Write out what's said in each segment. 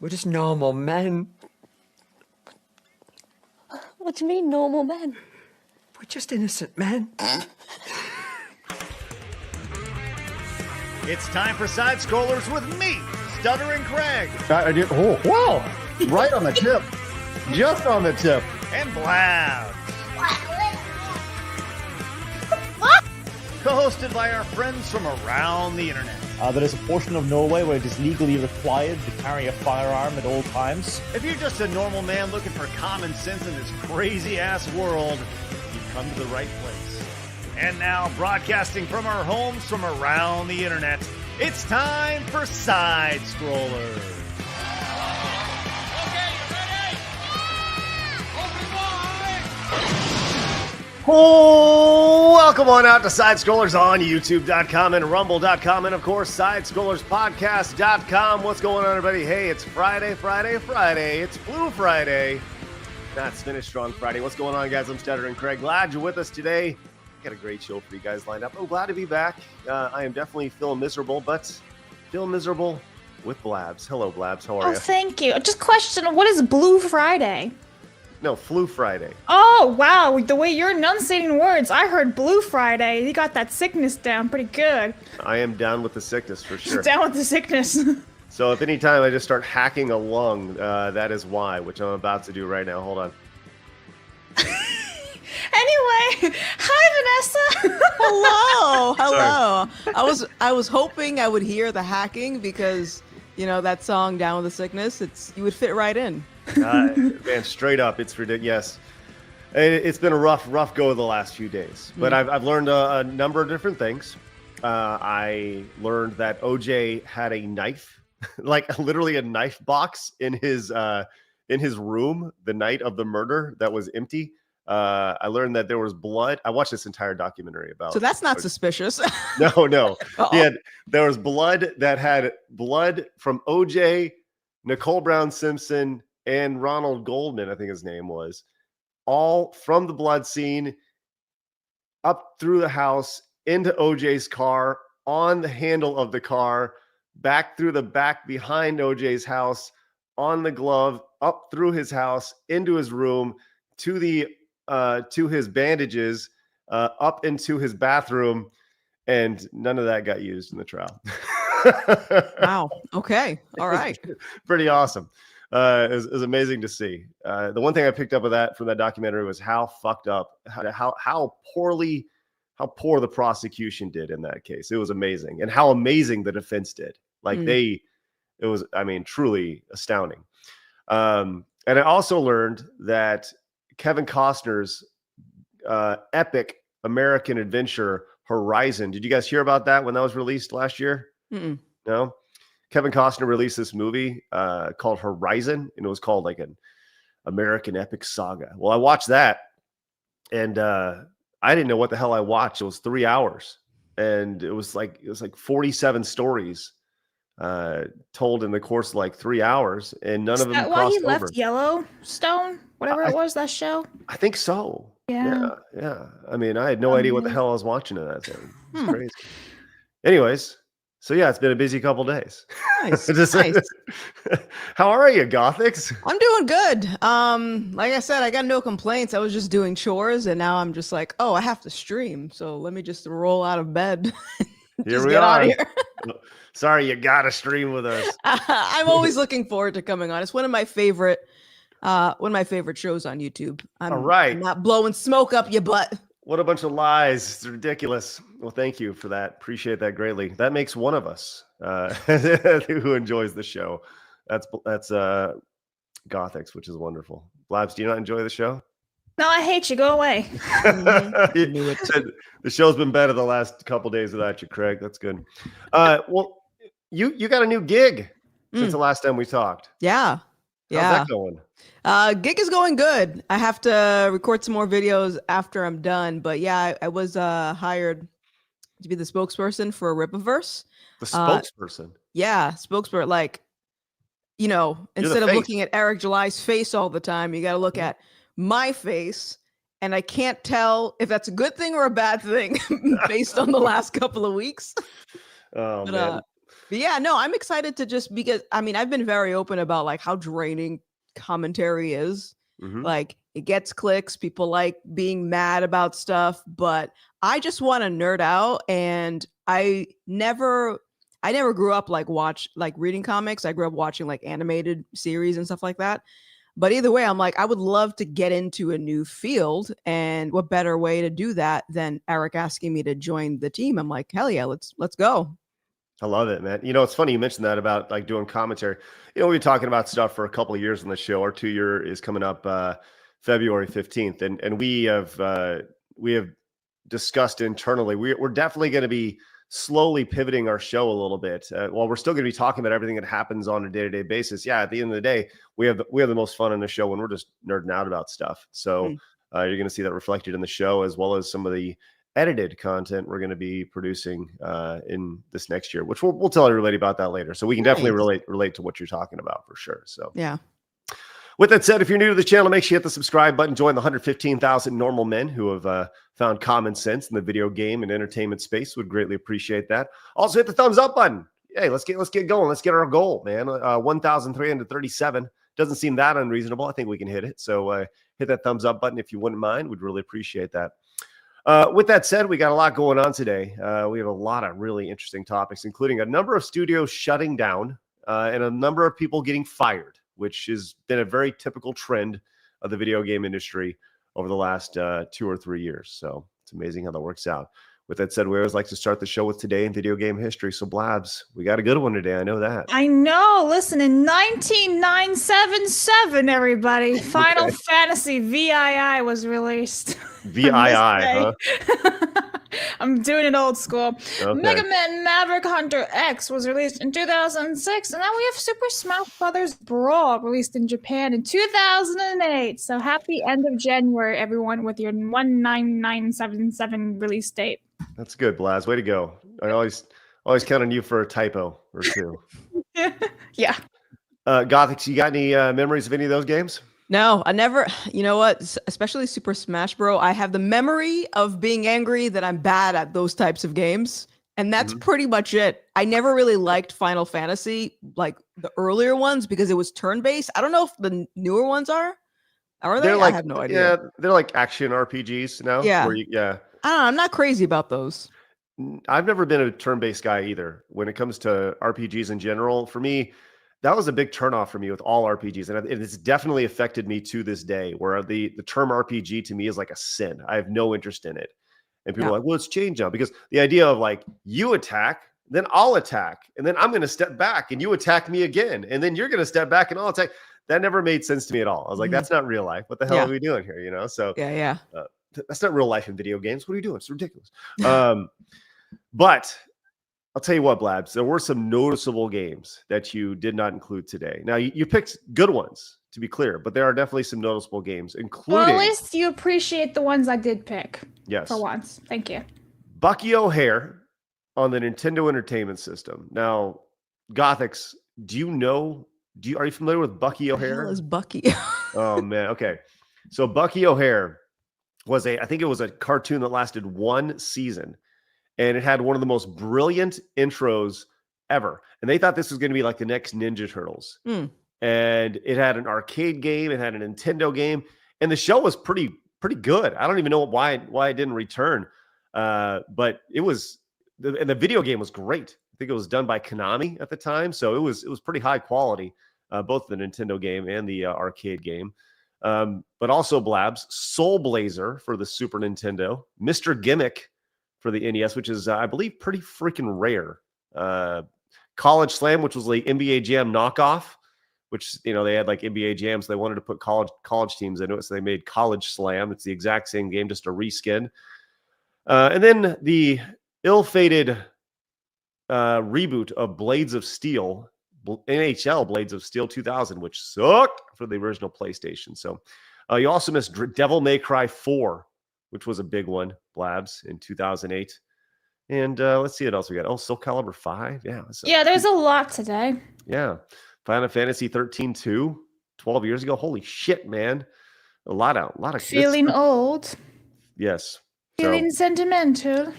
We're just normal men. What do you mean, normal men? We're just innocent men. It's time for Side Scrollers with me, Stuttering Craig. I did. Oh, wow. Right on the tip. Just on the tip. And Blabs. Co-hosted by our friends from around the internet. There is a portion of Norway where it is legally required to carry a firearm at all times. If you're just a normal man looking for common sense in this crazy-ass world, you've come to the right place. And now, broadcasting from our homes from around the internet, it's time for Side Scrollers. Oh, welcome on out to Side Scrollers on YouTube.com and Rumble.com and, of course, SideScrollersPodcast.com. What's going on, everybody? Hey, it's Friday. It's Blue Friday. That's Finish Strong Friday. What's going on, guys? I'm Stuttering Craig. Glad you're with us today. Got a great show for you guys lined up. I'm glad to be back. I am definitely feeling miserable, but feeling miserable with Blabs. Hello, Blabs. How are you? Oh, thank you. Just question, what is Blue Friday? No, Flu Friday. Oh, wow. The way you're enunciating words, I heard Blue Friday. You got that sickness down pretty good. I am down with the sickness for sure. Down with the sickness. So if any time I just start hacking a lung, that is why, which I'm about to do right now. Hold on. Anyway, hi, Vanessa. Hello. I was hoping I would hear the hacking because, you know, that song Down with the Sickness, you would fit right in. Man, straight up, it's ridiculous. Yes. It's been a rough go the last few days, but I've learned a number of different things. I learned that OJ had a knife, like literally a knife box in his room the night of the murder that was empty. I learned that there was blood. I watched this entire documentary about. So that's not suspicious. No. There was blood that had blood from OJ, Nicole Brown Simpson, and Ronald Goldman, I think his name was, all from the blood scene up through the house into OJ's car, on the handle of the car, back through the back behind OJ's house, on the glove, up through his house, into his room, to his bandages, up into his bathroom, and none of that got used in the trial. Wow. Okay. All right. Pretty awesome. It was amazing to see. The one thing I picked up from that documentary was how fucked up, how poor the prosecution did in that case. It was amazing, and how amazing the defense did. Like it was, I mean, truly astounding. And I also learned that Kevin Costner's epic American adventure Horizon. Did you guys hear about that when that was released last year? No. Kevin Costner released this movie called Horizon, and it was called like an American epic saga. Well, I watched that, and I didn't know what the hell I watched. It was 3 hours, and it was like 47 stories told in the course of like 3 hours, and none of them crossed over. Why he left Yellowstone? Whatever it was, that show? I think so. Yeah. I mean, I had no idea what the hell I was watching in that thing. It's crazy. Anyways, so yeah, it's been a busy couple days. Nice. Nice. How are you, Gothix? I'm doing good. Like I said, I got no complaints. I was just doing chores, and now I'm just like, oh, I have to stream. So let me just roll out of bed. Here we are. Sorry, you gotta stream with us. I'm always looking forward to coming on. It's one of my favorite shows on YouTube. All right. I'm not blowing smoke up your butt. What a bunch of lies. It's ridiculous. Well, thank you for that. Appreciate that greatly. That makes one of us who enjoys the show. That's Gothix, which is wonderful. Blabs, do you not enjoy the show? No, I hate you. Go away. The show's been better the last couple days without you, Craig. That's good. Well, you got a new gig since the last time we talked. Yeah. How's that going? Gig is going good. I have to record some more videos after I'm done. But yeah, I was hired to be the spokesperson for RippaVerse. The spokesperson? Yeah, spokesperson. Like, you know, instead of looking at Eric July's face all the time, you got to look at my face. And I can't tell if that's a good thing or a bad thing based on the last couple of weeks. Oh, man. But yeah, no, I'm excited to just because I mean I've been very open about like how draining commentary is. Like it gets clicks, people like being mad about stuff, but I just want to nerd out. And I never grew up like reading comics. I grew up watching like animated series and stuff like that. But either way, I'm like, I would love to get into a new field, and what better way to do that than Eric asking me to join the team? I'm like, hell yeah, let's go. I love it, man. You know, it's funny you mentioned that about like doing commentary. You know, we've been talking about stuff for a couple of years on the show. Our 2-year is coming up February 15th, and we have discussed internally. We're definitely going to be slowly pivoting our show a little bit. While we're still going to be talking about everything that happens on a day-to-day basis, yeah, at the end of the day, we have the most fun on the show when we're just nerding out about stuff. So you're going to see that reflected in the show, as well as some of the edited content we're going to be producing in this next year, which we'll tell everybody about that later. So we can definitely relate to what you're talking about for sure. So yeah. With that said, if you're new to the channel, make sure you hit the subscribe button. Join the 115,000 normal men who have found common sense in the video game and entertainment space. Would greatly appreciate that. Also, hit the thumbs up button. Hey, let's get going. Let's get our goal, man. 1,337 doesn't seem that unreasonable. I think we can hit it. So hit that thumbs up button if you wouldn't mind. We'd really appreciate that. With that said, we got a lot going on today. We have a lot of really interesting topics, including a number of studios shutting down and a number of people getting fired, which has been a very typical trend of the video game industry over the last 2 or 3 years. So it's amazing how that works out. With that said, we always like to start the show with today in video game history. So Blabs, we got a good one today. I know that. I know. Listen, in 19977, everybody, Final Fantasy VII was released. VII, huh? I'm doing it old school. Okay. Mega Man Maverick Hunter X was released in 2006, and then we have Super Smash Bros. Brawl released in Japan in 2008. So happy end of January, everyone, with your 19977 release date. That's good, Blaz. Way to go. I always count on you for a typo or two. Yeah. Gothix, you got any memories of any of those games? No, I never, you know what, especially Super Smash Bros. I have the memory of being angry that I'm bad at those types of games. And that's pretty much it. I never really liked Final Fantasy, like the earlier ones, because it was turn-based. I don't know if the newer ones are. Are they? Like, I have no idea. Yeah, they're like action RPGs now. Yeah. Yeah. I don't know. I'm not crazy about those. I've never been a turn-based guy either. When it comes to RPGs in general, for me, that was a big turnoff for me with all RPGs. And it's definitely affected me to this day, where the term RPG to me is like a sin. I have no interest in it. And people are like, well, it's changed now. Because the idea of like, you attack, then I'll attack. And then I'm going to step back and you attack me again. And then you're going to step back and I'll attack. That never made sense to me at all. I was like, that's not real life. What the hell are we doing here? You know? So yeah. That's not real life in video games. What are you doing? It's ridiculous. But I'll tell you what, Blabs, there were some noticeable games that you did not include today. Now, you picked good ones, to be clear, but there are definitely some noticeable games, including... Well, at least you appreciate the ones I did pick. Yes. For once. Thank you. Bucky O'Hare on the Nintendo Entertainment System. Now, Gothix, are you familiar with Bucky O'Hare? What the hell is Bucky? Oh, man. Okay. So Bucky O'Hare was I think it was a cartoon that lasted 1 season. And it had one of the most brilliant intros ever. And they thought this was going to be like the next Ninja Turtles. And it had an arcade game. It had a Nintendo game. And the show was pretty good. I don't even know why it didn't return. But it was, and the video game was great. I think it was done by Konami at the time. So it was pretty high quality, both the Nintendo game and the arcade game. But also Blabs, Soul Blazer for the Super Nintendo, Mr. Gimmick for the NES, which is, I believe, pretty freaking rare. College Slam, which was like NBA Jam knockoff, which, you know, they had like NBA Jams. So they wanted to put college teams into it, so they made College Slam. It's the exact same game, just a reskin. And then the ill-fated reboot of Blades of Steel, NHL Blades of Steel 2000, which sucked for the original PlayStation. So you also missed Devil May Cry 4, which was a big one, Blabs, in 2008. And let's see what else we got. Oh, Soul Calibur 5. Yeah. Yeah, there's a lot today. Yeah. Final Fantasy 13-2, 12 years ago. Holy shit, man. A lot of Feeling old. Yes. Feeling sentimental.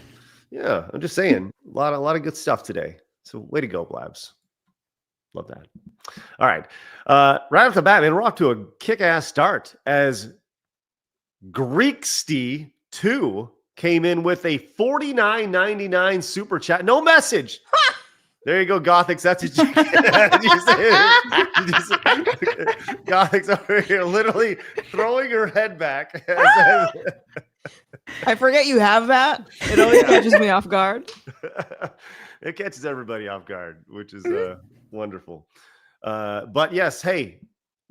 Yeah, I'm just saying. A lot of good stuff today. So way to go, Blabs. Love that. All right. Right off the bat, man, we're off to a kick-ass start as Greeksty2 came in with a $49.99 super chat. No message. There you go, Gothix. That's what you Gothix over here literally throwing her head back. I forget you have that. It always catches me off guard. It catches everybody off guard, which is wonderful. But yes, hey,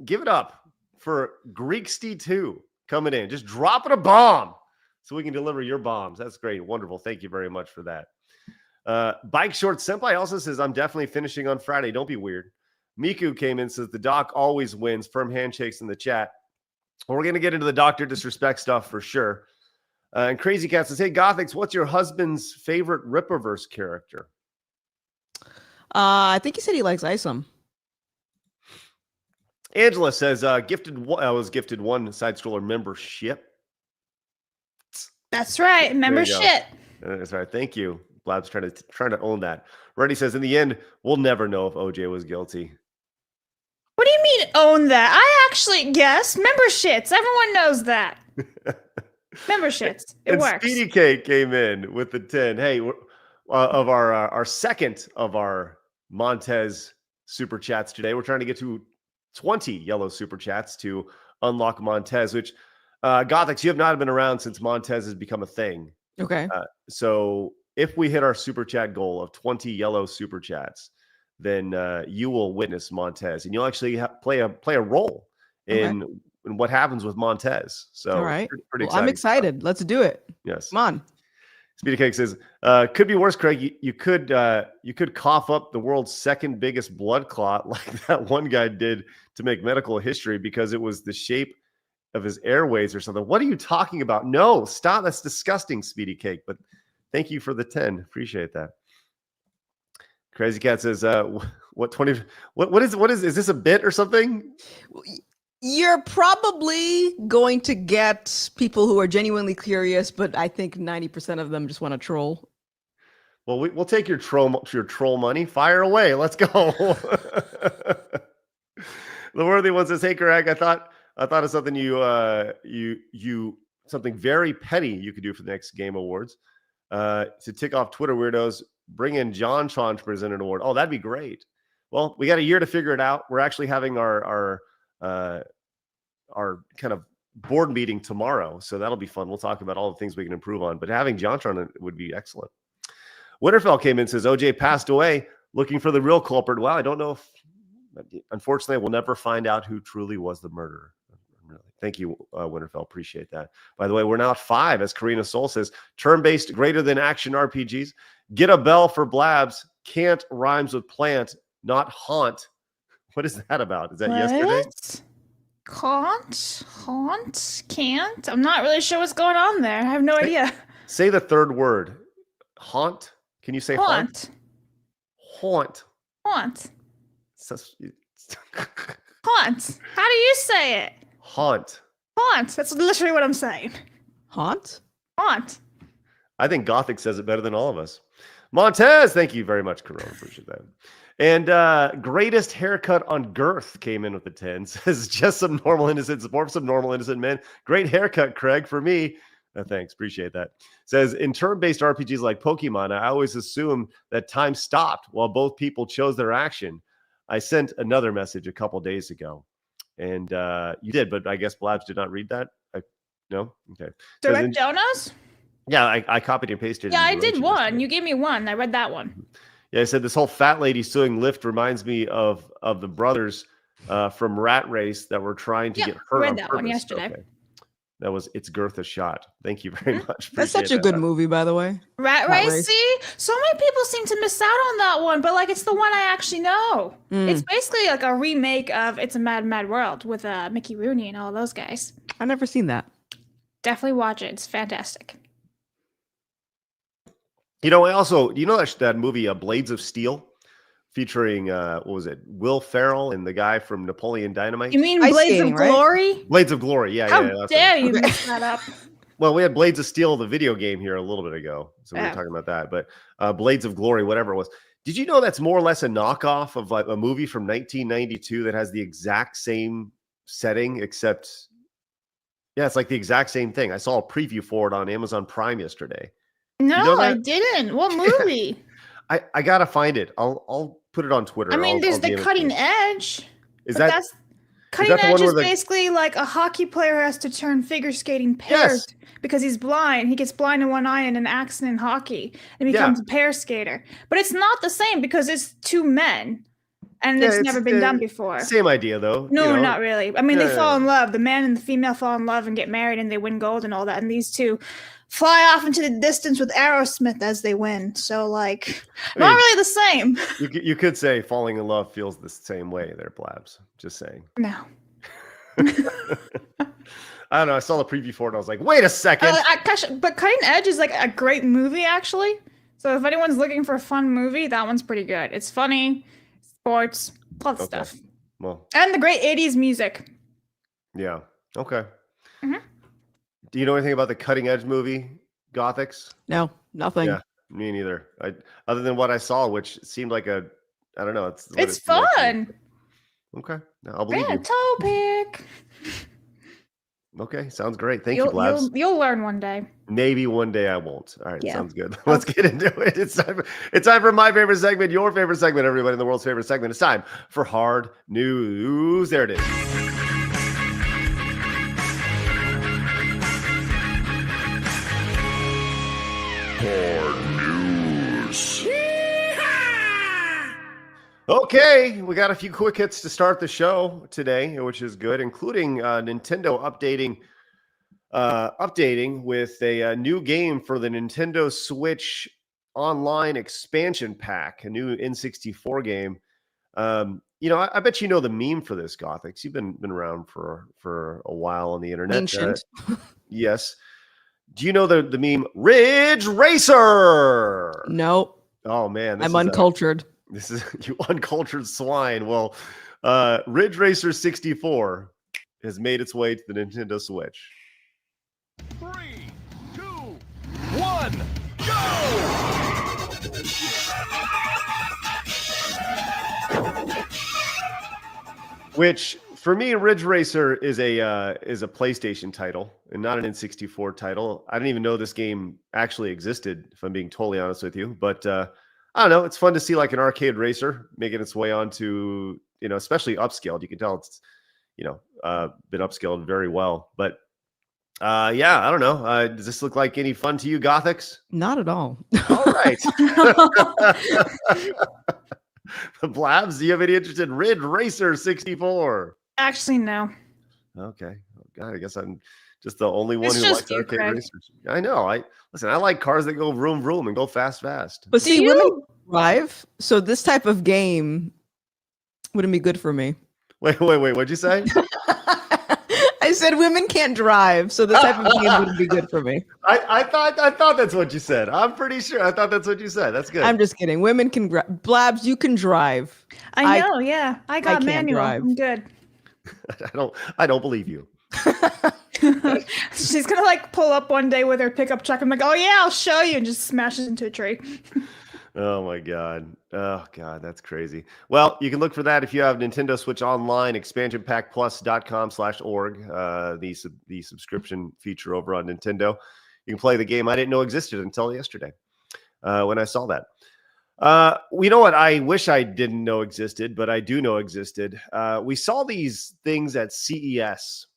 give it up for Greeksty2 coming in. Just dropping a bomb so we can deliver your bombs. That's great. Wonderful. Thank you very much for that. Bike Short Senpai also says, I'm definitely finishing on Friday. Don't be weird. Miku came in, says the doc always wins. Firm handshakes in the chat. Well, we're going to get into the Dr. Disrespect stuff for sure. And Crazy Cat says, hey, Gothix, what's your husband's favorite RippaVerse character? I think he said he likes Isom. Angela says, I was gifted one side-scroller membership. That's right. Membership. That's right. Thank you. Blab's trying to own that. Reddy says, in the end, we'll never know if OJ was guilty. What do you mean own that? I actually guess memberships. Everyone knows that. Memberships. It works. Speedy Cake came in with the 10. Hey, of our second of our Montez super chats today. We're trying to get to 20 yellow super chats to unlock Montez, which Gothix, you have not been around since Montez has become a thing. Okay. So if we hit our super chat goal of 20 yellow super chats, then you will witness Montez, and you'll actually play a role in what happens with Montez. So, all right, pretty well, I'm excited. Let's do it. Yes, come on. Speedy Cake says, "Could be worse, Craig. You could cough up the world's second biggest blood clot like that one guy did to make medical history because it was the shape of his airways or something." What are you talking about? No, stop. That's disgusting, Speedy Cake. But thank you for the 10. Appreciate that. Crazy Cat says, what is this a bit or something? You're probably going to get people who are genuinely curious, but I think 90% of them just want to troll. Well, we'll take your troll money. Fire away. Let's go. The Worthy One says, hey, Craig, I thought of something something very petty you could do for the next Game Awards. To tick off Twitter weirdos, bring in John Tron to present an award. Oh, that'd be great. Well, we got a year to figure it out. We're actually having our kind of board meeting tomorrow, so that'll be fun. We'll talk about all the things we can improve on, but having John Tron would be excellent. Winterfell came in, says OJ passed away, looking for the real culprit. Well, I don't know if, unfortunately, we'll never find out who truly was the murderer. Thank you, Winterfell. Appreciate that. By the way, we're now at 5, as Karina Soul says. Turn-based greater than action RPGs. Get a bell for Blabs. Can't rhymes with plant, not haunt. What is that about? Is that yesterday? Can't. I'm not really sure what's going on there. I have no idea. Say the third word. Haunt. Can you say haunt? Haunt. Haunt. Haunt. How do you say it? Haunt. Haunt. That's literally what I'm saying. Haunt? Haunt. I think Gothic says it better than all of us. Montez, thank you very much, Corona. Appreciate that. And greatest haircut on girth came in with the 10. Says just some normal innocent support, some normal innocent men. Great haircut, Craig, for me. Thanks, appreciate that. Says in turn-based RPGs like Pokemon, I always assume that time stopped while both people chose their action. I sent another message a couple days ago. And you did, but I guess Blabs did not read that. No? Okay. Direct donos? Yeah, I copied and pasted. Yeah, I did one. You gave me one. I read that one. Yeah, I said this whole fat lady suing Lyft reminds me of the brothers from Rat Race that were trying to get her. I read that one yesterday. Okay. That was It's Girth a Shot. Thank you very much. That's such a good movie, by the way. Rat Race. See, so many people seem to miss out on that one, but like it's the one I actually know. It's basically like a remake of It's a Mad, Mad World with Mickey Rooney and all those guys. I've never seen that. Definitely watch it. It's fantastic. You know, that movie Blades of Steel, featuring what was it, Will Ferrell and the guy from Napoleon Dynamite? You mean Blades of Glory? Right? Blades of Glory, yeah. How dare you mess that up? Well, we had Blades of Steel, the video game, here a little bit ago, so we were talking about that. But Blades of Glory, whatever it was. Did you know that's more or less a knockoff of like a movie from 1992 that has the exact same setting, except yeah, it's like the exact same thing. I saw a preview for it on Amazon Prime yesterday. No, You know I that? didn't. What movie? I gotta find it. I'll put it on Twitter. I mean, I'll there's the DM it to Cutting you. Edge. Is but that that's Cutting that the Edge one is where the- basically like a hockey player has to turn figure skating pairs because he's blind. He gets blind in one eye in an accident in hockey and becomes a pair skater. But it's not the same because it's two men and Yeah, it's never been done before. Same idea though. No, you know? not really. I mean, Yeah, they fall yeah. in love. The man and the female fall in love and get married and they win gold and all that. And these two fly off into the distance with Aerosmith as they win. So, like, not mean- really the same. You could say falling in love feels the same way there, Blabs. Just saying. No. I don't know. I saw the preview for it and I was like, wait a second. But Cutting Edge is like a great movie, actually. So if anyone's looking for a fun movie, that one's pretty good. It's funny, sports, all that stuff. Well, And the great 80s music. yeah. Okay. Mhm. Do you know anything about the Cutting Edge movie, Gothix? No, nothing. Yeah, me neither. Other than what I saw, which seemed like I don't know. It's what It's it seemed like to me. fun. Okay, I'll believe Yeah, you. toe pick. Okay, sounds great. Thank you, Blabs. You'll learn one day. Maybe one day I won't. All right, Yeah. sounds good. Let's get into it. It's time for my favorite segment, your favorite segment, everybody in the world's favorite segment. It's time for Hard News. There it is. Okay, we got a few quick hits to start the show today, which is good, including Nintendo updating with a new game for the Nintendo Switch Online expansion pack, a new N64 game. I bet you know the meme for this, Gothix. You've been around for a while on the internet. Ancient. Yes. Do you know the meme Ridge Racer? Nope. Oh man, I'm uncultured. This is you uncultured swine. Well, Ridge Racer 64 has made its way to the Nintendo Switch. 3, 2, 1, go! Which for me, Ridge Racer is a PlayStation title and not an N64 title. I didn't even know this game actually existed, if I'm being totally honest with you. But I don't know. It's fun to see like an arcade racer making its way onto, especially upscaled. You can tell it's, been upscaled very well. But yeah, I don't know. Does this look like any fun to you, Gothix? Not at all. All right. Blabs, do you have any interest in Ridge Racer 64? Actually, no. Okay. Oh, God, I guess I'm just the only one It's who just likes you, arcade Craig. racers. I know. I like cars that go vroom vroom and go fast fast. But see, you- women drive, so this type of game wouldn't be good for me. Wait. What'd you say? I said women can't drive, so this type of game wouldn't be good for me. I thought that's what you said. I'm pretty sure. I thought that's what you said. That's good. I'm just kidding. Women can Blabs, you can drive. I know, yeah. I got can't manual. drive. I'm good. I don't believe you. She's gonna like pull up one day with her pickup truck. I'm like, oh yeah, I'll show you, and just smashes into a tree. Oh my God. Oh God, that's crazy. Well, you can look for that if you have Nintendo Switch Online, expansionpackplus.com/org, the subscription feature over on Nintendo. You can play the game I didn't know existed until yesterday when I saw that. You know what? I wish I didn't know existed, but I do know existed. We saw these things at CES,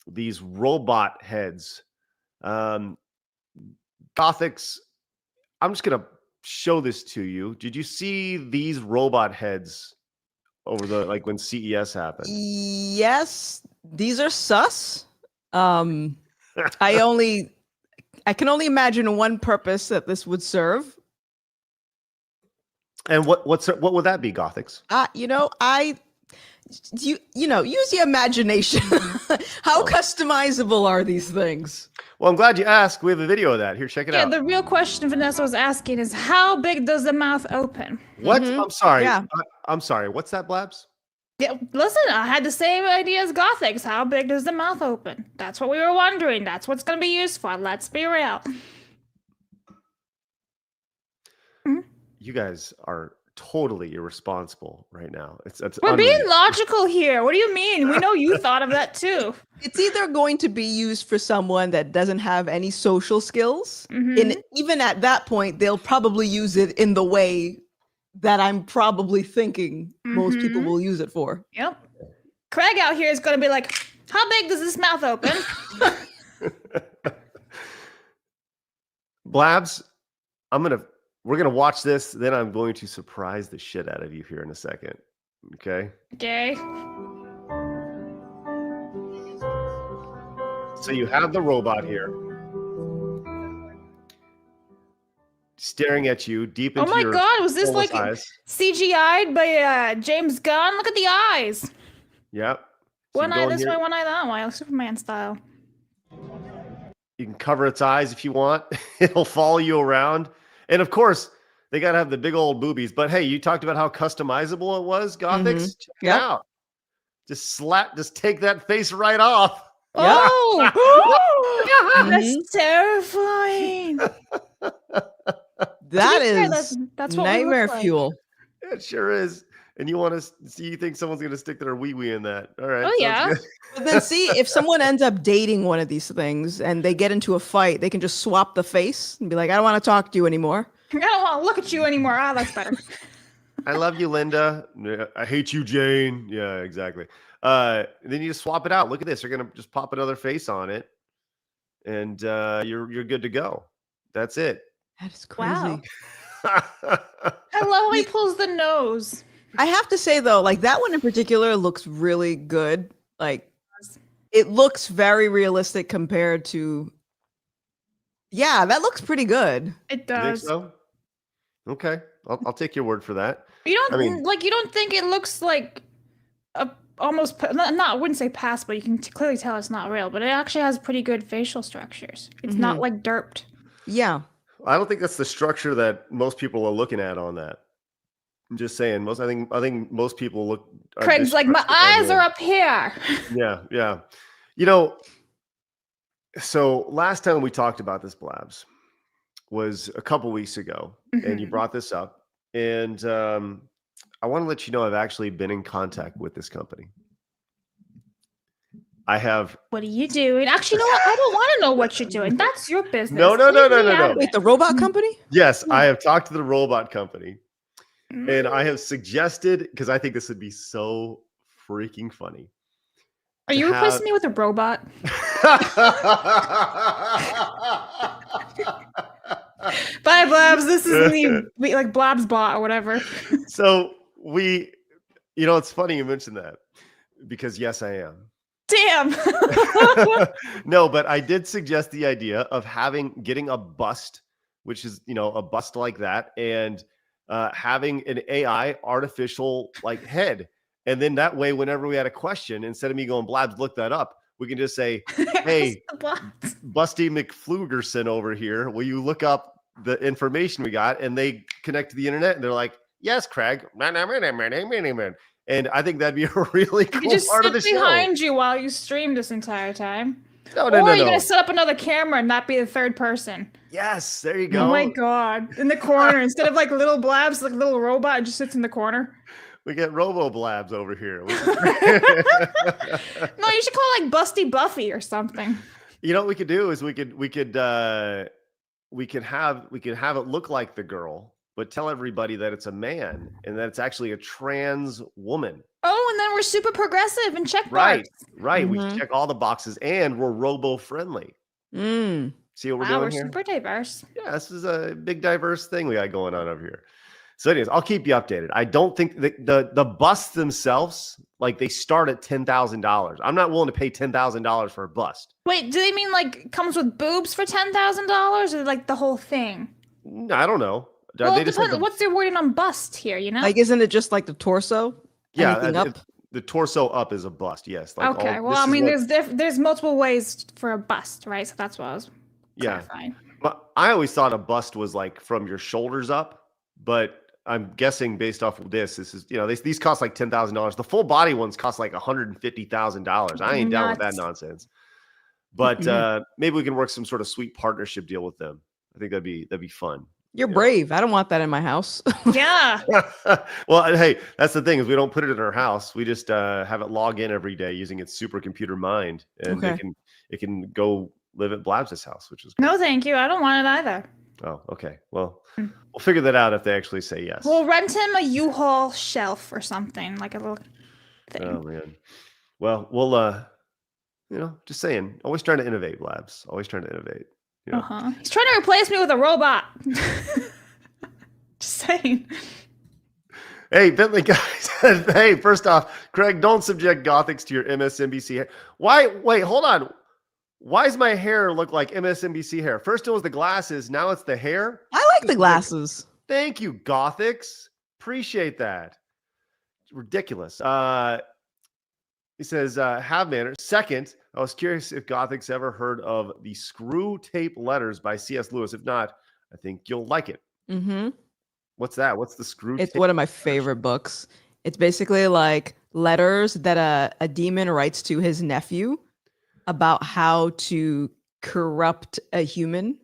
these robot heads. Gothix, I'm just going to show this to you. Did you see these robot heads over when CES happened? Yes, these are sus. I can only imagine one purpose that this would serve. And what would that be, Gothix? Use your imagination. How customizable are these things? Well, I'm glad you asked. We have a video of that. Here, check it Yeah, out. the real question Vanessa was asking is how big does the mouth open? What? Mhm. I'm sorry. Yeah. I'm sorry. What's that, Blabs? Yeah, listen, I had the same idea as Gothix. How big does the mouth open? That's what we were wondering. That's what's going to be used for. Let's be real. You guys are totally irresponsible right now. We're being logical here. What do you mean? We know you thought of that too. It's either going to be used for someone that doesn't have any social skills, Mhm. and even at that point, they'll probably use it in the way that I'm probably thinking most people will use it for. Yep. Craig out here is going to be like, how big does this mouth open? Blabs, we're gonna watch this, then I'm going to surprise the shit out of you here in a second. Okay? Okay. So you have the robot here staring at you deep into Oh my your god, was this soulless like eyes. CGI'd by James Gunn? Look at the eyes. Yep. So One you go eye in this here, way, one eye that way, like Superman style. you can cover its eyes if you want. It'll follow you around. And of course, they gotta have the big old boobies. But hey, you talked about how customizable it was, Gothix. Check it out. Just take that face right off. Oh, that's terrifying. That To be fair, is that's what we look nightmare like. fuel. It sure is. And you want to see, you think someone's gonna stick their wee-wee in that. All right. Oh, sounds yeah. good. But then see, if someone ends up dating one of these things and they get into a fight, they can just swap the face and be like, I don't want to talk to you anymore. I don't want to look at you anymore. Ah, that's better. I love you, Linda. Yeah, I hate you, Jane. Yeah, exactly. Then you just swap it out. Look at this. You're gonna just pop another face on it, and you're good to go. That's it. That is crazy. Wow. I love how he pulls the nose. I have to say though, like that one in particular looks really good. Like it looks very realistic compared to. Yeah, that looks pretty good. It You think does. so? Okay, I'll take your word for that. You don't I mean- you don't think it looks like a almost I wouldn't say past, but you can clearly tell it's not real. But it actually has pretty good facial structures. It's not like derped. Yeah. I don't think that's the structure that most people are looking at on that. I'm just saying. I think most people look. Craig's like, my eyes are up here. Yeah. You know. So last time we talked about this, Blabs, was a couple weeks ago, and you brought this up, and I want to let you know I've actually been in contact with this company. I have. What are you doing? Actually, you know what? I don't want to know what you're doing. That's your business. No. Leave me out of Wait, it. the robot company? Yes, I have talked to the robot company, and I have suggested, because I think this would be so freaking funny. Are you replacing me with a robot? Bye, Blabs. This is me, like Blabs bot or whatever. So it's funny you mentioned that, because yes, I am. Damn. No, but I did suggest the idea of getting a bust, which is, a bust like that, and having an AI artificial like head. And then that way, whenever we had a question, instead of me going, Blabs, look that up, we can just say, hey, Busty McFlugerson over here, will you look up the information we got? And they connect to the internet and they're like, yes, Craig. And I think that'd be a really cool You just part of the sit show. behind you while you stream this entire time. No. Or you're going to set up another camera and not be the third person. Yes, there you go. Oh my God. In the corner. Instead of like little Blabs, like little robot, it just sits in the corner. We get Robo Blabs over here. No, you should call it like Busty Buffy or something. You know what we could do is we could have it look like the girl, but tell everybody that it's a man and that it's actually a trans woman. Oh, and then we're super progressive and check Right. marks. We check all the boxes and we're robo friendly. See what we're Wow, doing we're here? super diverse. Yeah, this is a big diverse thing we got going on over here. So anyways, I'll keep you updated. I don't think the busts themselves, like they start at $10,000. I'm not willing to pay $10,000 for a bust. Wait, do they mean like comes with boobs for $10,000 or like the whole thing? I don't know. Well, They it just have depends. What's their wording on bust here, you know? Like, isn't it just like the torso? Yeah, Anything up? the torso up is a bust. Yes. Like Okay. Well, I mean, there's multiple ways for a bust, right? So that's what I was clarifying. But I always thought a bust was like from your shoulders up, but I'm guessing based off of this is these cost like $10,000. The full body ones cost like $150,000. I ain't down with that nonsense. But maybe we can work some sort of sweet partnership deal with them. I think that'd be fun. You're brave. I don't want that in my house. Yeah. Well, hey, that's the thing is we don't put it in our house. We just have it log in every day using its supercomputer mind, and it can go live at Blabs' house, which is great. No, thank you. I don't want it either. Oh, okay. Well, we'll figure that out if they actually say yes. We'll rent him a U-Haul shelf or something, like a little thing. Oh man. Well, we'll just saying, always trying to innovate, Blabs. Always trying to innovate. You know? He's trying to replace me with a robot. Just saying. Hey, Bentley guys. Hey, first off, Craig, don't subject Gothix to your MSNBC hair. Why? Wait, hold on. Why does my hair look like MSNBC hair? First it was the glasses, now it's the hair. I like the glasses. Thank you, Gothix. Appreciate that. Ridiculous. He says, have manners. Second, I was curious if Gothix ever heard of the Screw Tape Letters by C.S. Lewis. If not, I think you'll like it. Mm-hmm. What's that? What's the Screw Tape? It's one of my favorite books. It's basically like letters that a demon writes to his nephew about how to corrupt a human.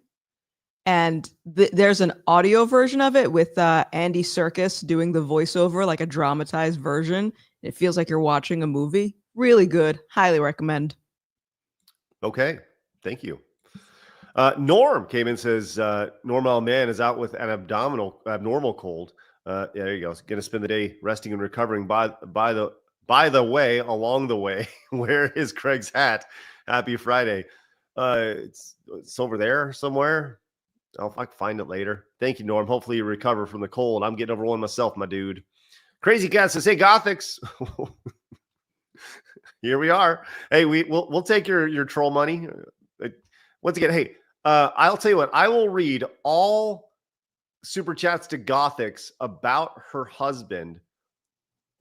And there's an audio version of it with Andy Serkis doing the voiceover, like a dramatized version. It feels like you're watching a movie. Really good. Highly recommend. Okay. Thank you. Norm came in and says, Normal Man is out with an abnormal cold. Yeah, there you go. Going to spend the day resting and recovering. By the way, along the way, where is Craig's hat? Happy Friday. It's over there somewhere. I'll find it later. Thank you, Norm. Hopefully you recover from the cold. I'm getting over one myself, my dude. Crazy Cat says, hey, Gothix. Here we are. Hey, we'll take your troll money. Once again, hey, I'll tell you what. I will read all super chats to Gothix about her husband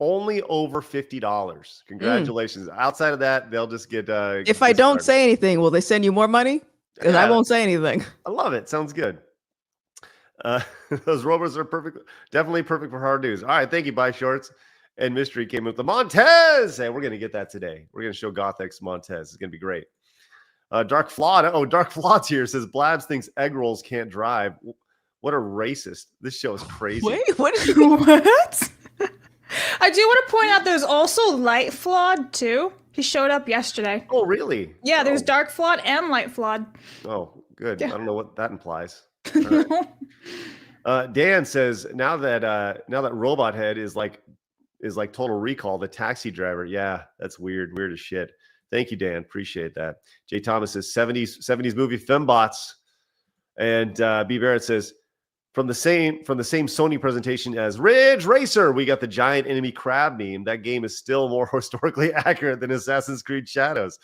only over $50. Congratulations. Outside of that, they'll just get if I don't say anything, will they send you more money? Because I won't say anything. I love it. Sounds good. Those robots are perfect, definitely perfect for hard news. All right, thank you, Bye Shorts. And Mystery came with the Montez. Hey, we're gonna get that today. We're gonna show Gothix Montez. It's gonna be great. Dark Flawed. Oh, Dark Flawed's here. Says Blabs thinks egg rolls can't drive. What a racist. This show is crazy. Wait, what is what? I do want to point out there's also Light Flawed too. He showed up yesterday. Oh, really? Yeah, there's Dark Flawed and Light Flawed. Oh, good. Yeah. I don't know what that implies. Right. Dan says now that Robot Head is like Total Recall, the taxi driver. Yeah, that's weird as shit. Thank you, Dan. Appreciate that. Jay Thomas says 70s movie fembots. And B Barrett says from the same Sony presentation as Ridge Racer, we got the giant enemy crab meme. That game is still more historically accurate than Assassin's Creed Shadows.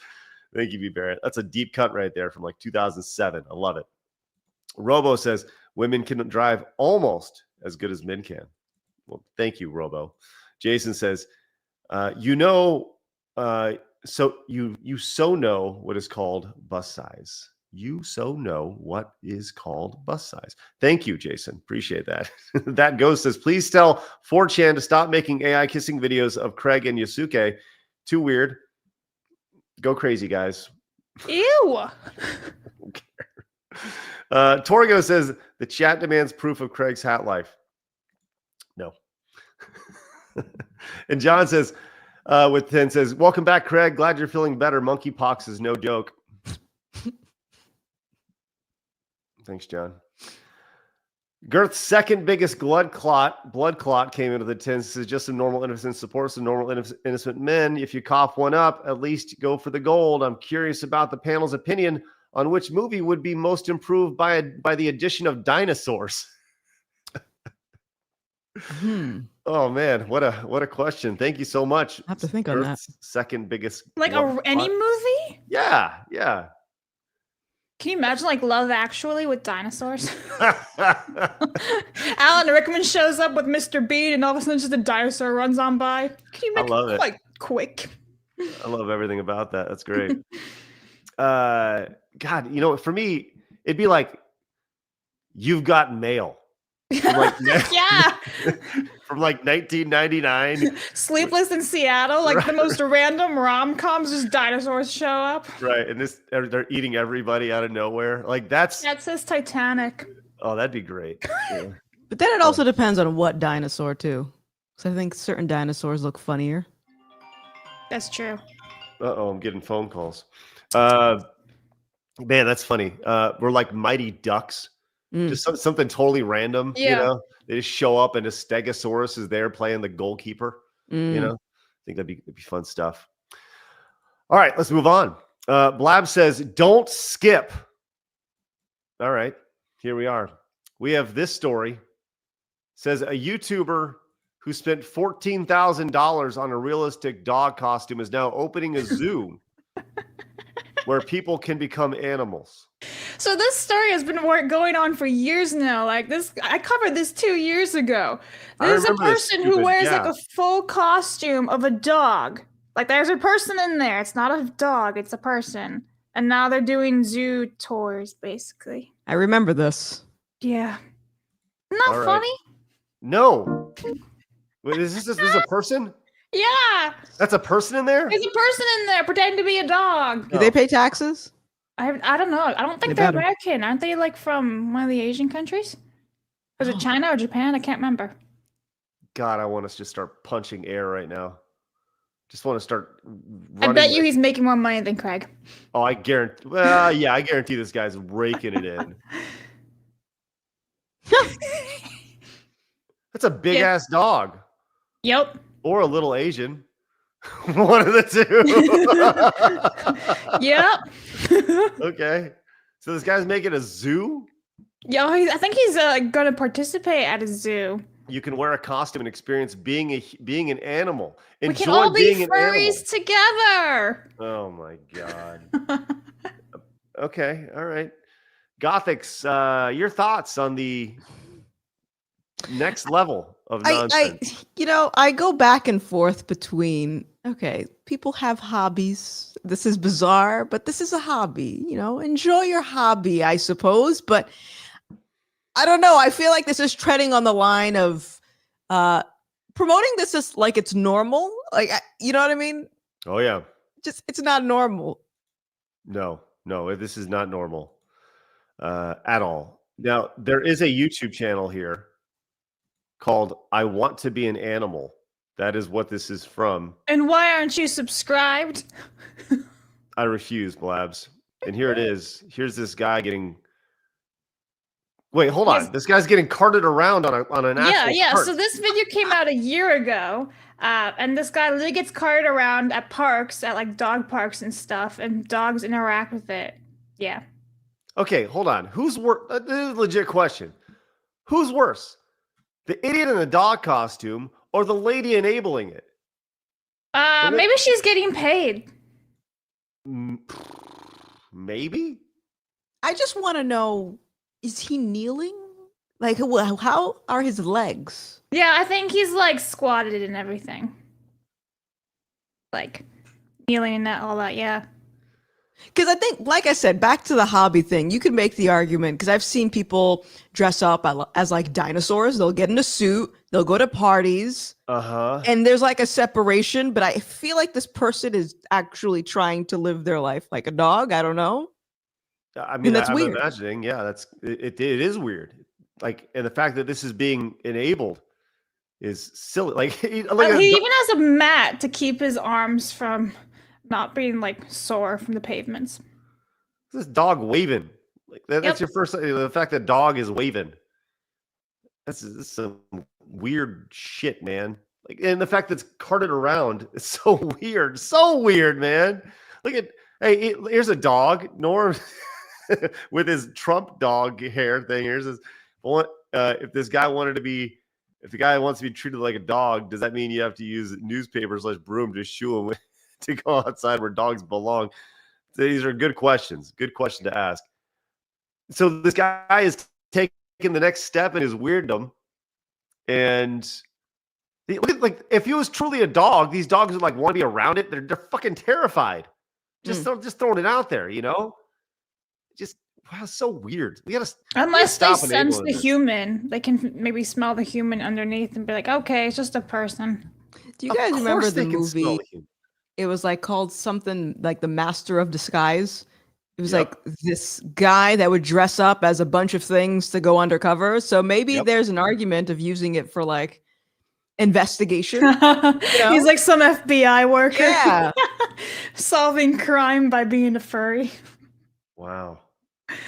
Thank you, B Barrett. That's a deep cut right there from like 2007. I love it. Robo says women can drive almost as good as men can. Well, thank you, Robo. Jason says, so you know what is called bus size. You so know what is called bus size. Thank you, Jason. Appreciate that. That Ghost says, please tell 4chan to stop making AI kissing videos of Craig and Yasuke. Too weird. Go crazy, guys. Ew. Torgo says the chat demands proof of Craig's hat life. No. And John says, with 10 says, welcome back, Craig. Glad you're feeling better. Monkeypox is no joke. Thanks, John. Girth's second biggest blood clot came into the 10. Says just some normal innocent support, some normal innocent men. If you cough one up, at least go for the gold. I'm curious about the panel's opinion on which movie would be most improved by the addition of dinosaurs. Oh man, what a question. Thank you so much. I have to think on that. Second biggest, like any movie? Yeah. Can you imagine like Love Actually with dinosaurs? Alan Rickman shows up with Mr. Bean and all of a sudden just a dinosaur runs on by. Can you make it like quick? I love everything about that. That's great. God, for me, it'd be like You've Got Mail. From like, yeah. From like 1999. Sleepless in Seattle, like the most random rom-coms, just dinosaurs show up. Right. And they're eating everybody out of nowhere. Like that says Titanic. Oh, that'd be great. Yeah. But then it also depends on what dinosaur too. So I think certain dinosaurs look funnier. That's true. Uh-oh, I'm getting phone calls. Man, that's funny. We're like Mighty Ducks. Just something totally random. Yeah. You know, they just show up and a Stegosaurus is there playing the goalkeeper. You know, I think that'd be fun stuff. All right, let's move on. Blab says, "Don't skip." All right, here we are. We have this story. Says a YouTuber who spent $14,000 on a realistic dog costume is now opening a zoo where people can become animals. So this story has been going on for years now. Like this, I covered this 2 years ago. There's a person who wears like a full costume of a dog. Like there's a person in there. It's not a dog, it's a person. And now they're doing zoo tours, basically. I remember this. Yeah. Not All right. funny? No. Wait, is this a person? Yeah. That's a person in there? There's a person in there pretending to be a dog. Do they pay taxes? I don't know. I don't think They they're better. American. Aren't they like from one of the Asian countries? Was it China or Japan? I can't remember. God, I want us to just start punching air right now. Just want to start running. I bet you he's making more money than Craig. Oh, I guarantee. Well, yeah, I guarantee this guy's raking it in. That's a big ass dog. Yep. Or a little Asian. One of the two. Yep. Okay. So this guy's making a zoo? Yo, I think he's going to participate at a zoo. You can wear a costume and experience being an animal. We Enjoy can all be being an animal. furries together. Oh my God. Okay. All right. Gothix, your thoughts on the next level of nonsense? I go back and forth between, okay, people have hobbies. This is bizarre, but this is a hobby. Enjoy your hobby, I suppose. But I don't know. I feel like this is treading on the line of promoting this as like it's normal. Like, you know what I mean? Oh, yeah. It's not normal. No, this is not normal at all. Now, there is a YouTube channel here called I Want to Be an Animal. That is what this is from. And why aren't you subscribed? I refuse, Blabs. And here it is. Here's this guy getting... Wait, hold on. This guy's getting carted around on an actual cart. So this video came out a year ago. And this guy literally gets carted around at parks, at like dog parks and stuff, and dogs interact with it. Yeah. Okay, hold on. Who's worse? This is a legit question. Who's worse? The idiot in the dog costume or the lady enabling it? Maybe she's getting paid. Maybe? I just want to know, is he kneeling? Like, how are his legs? Yeah, I think he's like squatted and everything. Like kneeling and all that, yeah. Because I think, like I said, back to the hobby thing, you could make the argument, because I've seen people dress up as like dinosaurs. They'll get in a suit, they'll go to parties, and there's like a separation, but I feel like this person is actually trying to live their life like a dog. I don't know. I mean, that's I'm weird. imagining, yeah, it is weird. Like, and the fact that this is being enabled is silly. Like, he even has a mat to keep his arms from not being like sore from the pavements. This dog waving. Like that's your first. The fact that dog is waving. That's some weird shit, man. Like, and the fact that it's carted around is so weird. So weird, man. Look at, hey, here's a dog, Norm, with his Trump dog hair thing. Here's his. If this guy wanted to be, if the guy wants to be treated like a dog, does that mean you have to use newspaper/broom to shoo him to go outside where dogs belong? These are good questions. Good question to ask. So this guy is taking the next step in his weirdom, and look at, like, if he was truly a dog, these dogs would like want to be around it. They're fucking terrified. Just throwing it out there, Just wow, so weird. Unless they sense the human, they can maybe smell the human underneath and be like, okay, it's just a person. Do you guys remember the movie? It was like called something like The Master of Disguise. It was Yep. like this guy that would dress up as a bunch of things to go undercover. So maybe Yep. there's an argument of using it for like investigation. You know? He's like some FBI worker. Yeah. Solving crime by being a furry. Wow.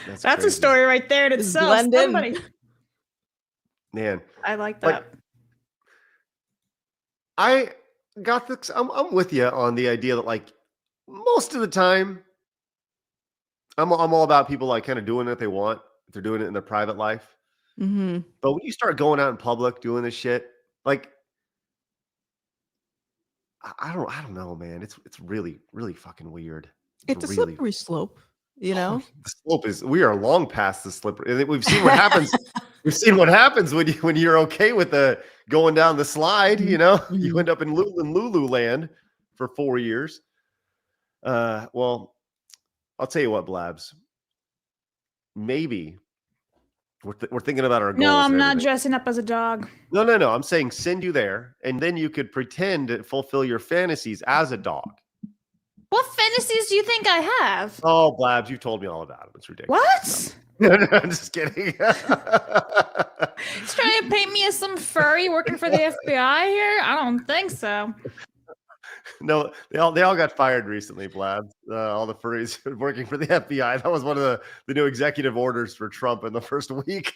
That's a crazy. story right there in Just itself. blend in. Somebody. Man. I like Like, that. Gothix, I'm with you on the idea that like most of the time, I'm all about people like kind of doing what they want if they're doing it in their private life. Mm-hmm. But when you start going out in public doing this shit, like I don't know, man. It's really, really fucking weird. It's a really slippery slope, you know? the slope is we are long past the slippery. And we've seen what happens. We've seen what happens when you're okay with the going down the slide, you know, you end up in Lulu land for 4 years. Well, I'll tell you what, Blabs. Maybe we're thinking about our goals. No, I'm and not everything. dressing up as a dog. No. I'm saying send you there, and then you could pretend to fulfill your fantasies as a dog. What fantasies do you think I have? Oh, Blabs, you told me all about it. It's ridiculous. What? No, I'm just kidding. He's trying to paint me as some furry working for the FBI here? I don't think so. No, they all got fired recently, Blabs. All the furries working for the FBI. That was one of the new executive orders for Trump in the first week.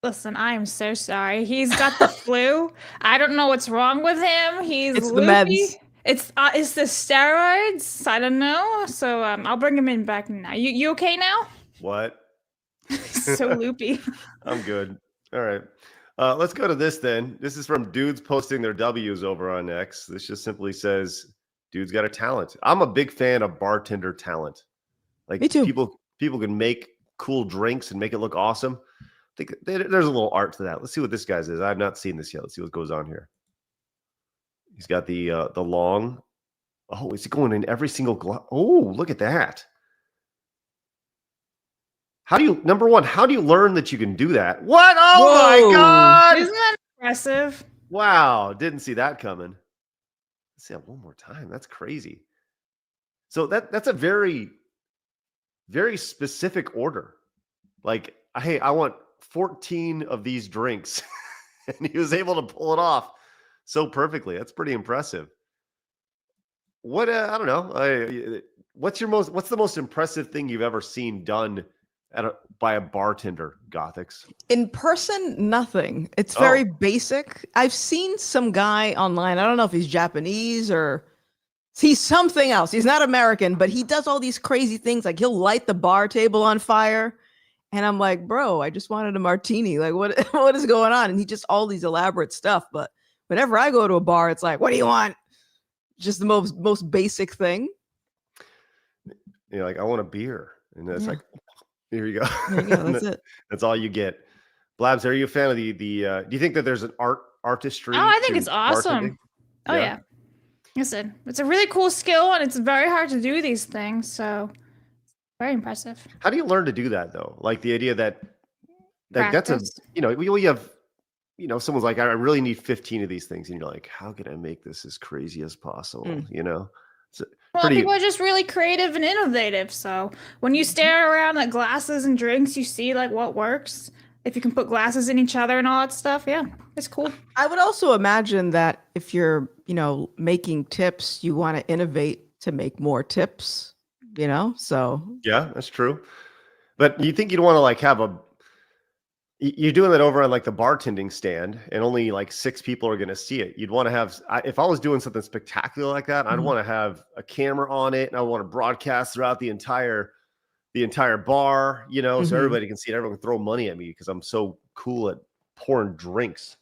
Listen, I am so sorry. He's got the flu. I don't know what's wrong with him. He's It's the loopy. meds. It's the steroids. I don't know. So I'll bring him in back now. You okay now? What? So loopy. I'm good. All right. Let's go to this then. This is from dudes posting their W's over on X. This just simply says, dude's got a talent. I'm a big fan of Bartender Talent. Like Me too. People can make cool drinks and make it look awesome. I think there's a little art to that. Let's see what this guy's is. I have not seen this yet. Let's see what goes on here. He's got the long. Oh, is it going in every single glass? Oh, look at that. Number one, how do you learn that you can do that? What? Oh Whoa. my God. Isn't that impressive? Wow. Didn't see that coming. Let's see that one more time. That's crazy. So that's a very, very specific order. Like, hey, I want 14 of these drinks. And he was able to pull it off so perfectly. That's pretty impressive. What, I don't know. What's the most impressive thing you've ever seen done by a bartender, Gothix? In person, nothing. It's very basic. I've seen some guy online. I don't know if he's Japanese or he's something else. He's not American, but he does all these crazy things. Like he'll light the bar table on fire. And I'm like, bro, I just wanted a martini. Like, what is going on? And he just all these elaborate stuff. But whenever I go to a bar, it's like, what do you want? Just the most basic thing. You're like, I want a beer. And it's like, here you go. There you go. That's it. That's all you get. Blabs, are you a fan of the do you think that there's an artistry? Oh, I think to it's awesome. bartending? Oh yeah. Listen, it's a really cool skill and it's very hard to do these things. So very impressive. How do you learn to do that though? Like the idea that that's Practice. we have, someone's like, I really need 15 of these things. And you're like, how can I make this as crazy as possible? Well, people are just really creative and innovative. So when you stare around at glasses and drinks, you see like what works. If you can put glasses in each other and all that stuff, yeah, it's cool. I would also imagine that if you're, making tips, you want to innovate to make more tips, so. Yeah, that's true. But you think you'd want to like have you're doing that over on like the bartending stand and only like 6 people are going to see it. You'd want to have, if I was doing something spectacular like that, I'd want to have a camera on it and I want to broadcast throughout the entire bar, so everybody can see it. Everyone can throw money at me because I'm so cool at pouring drinks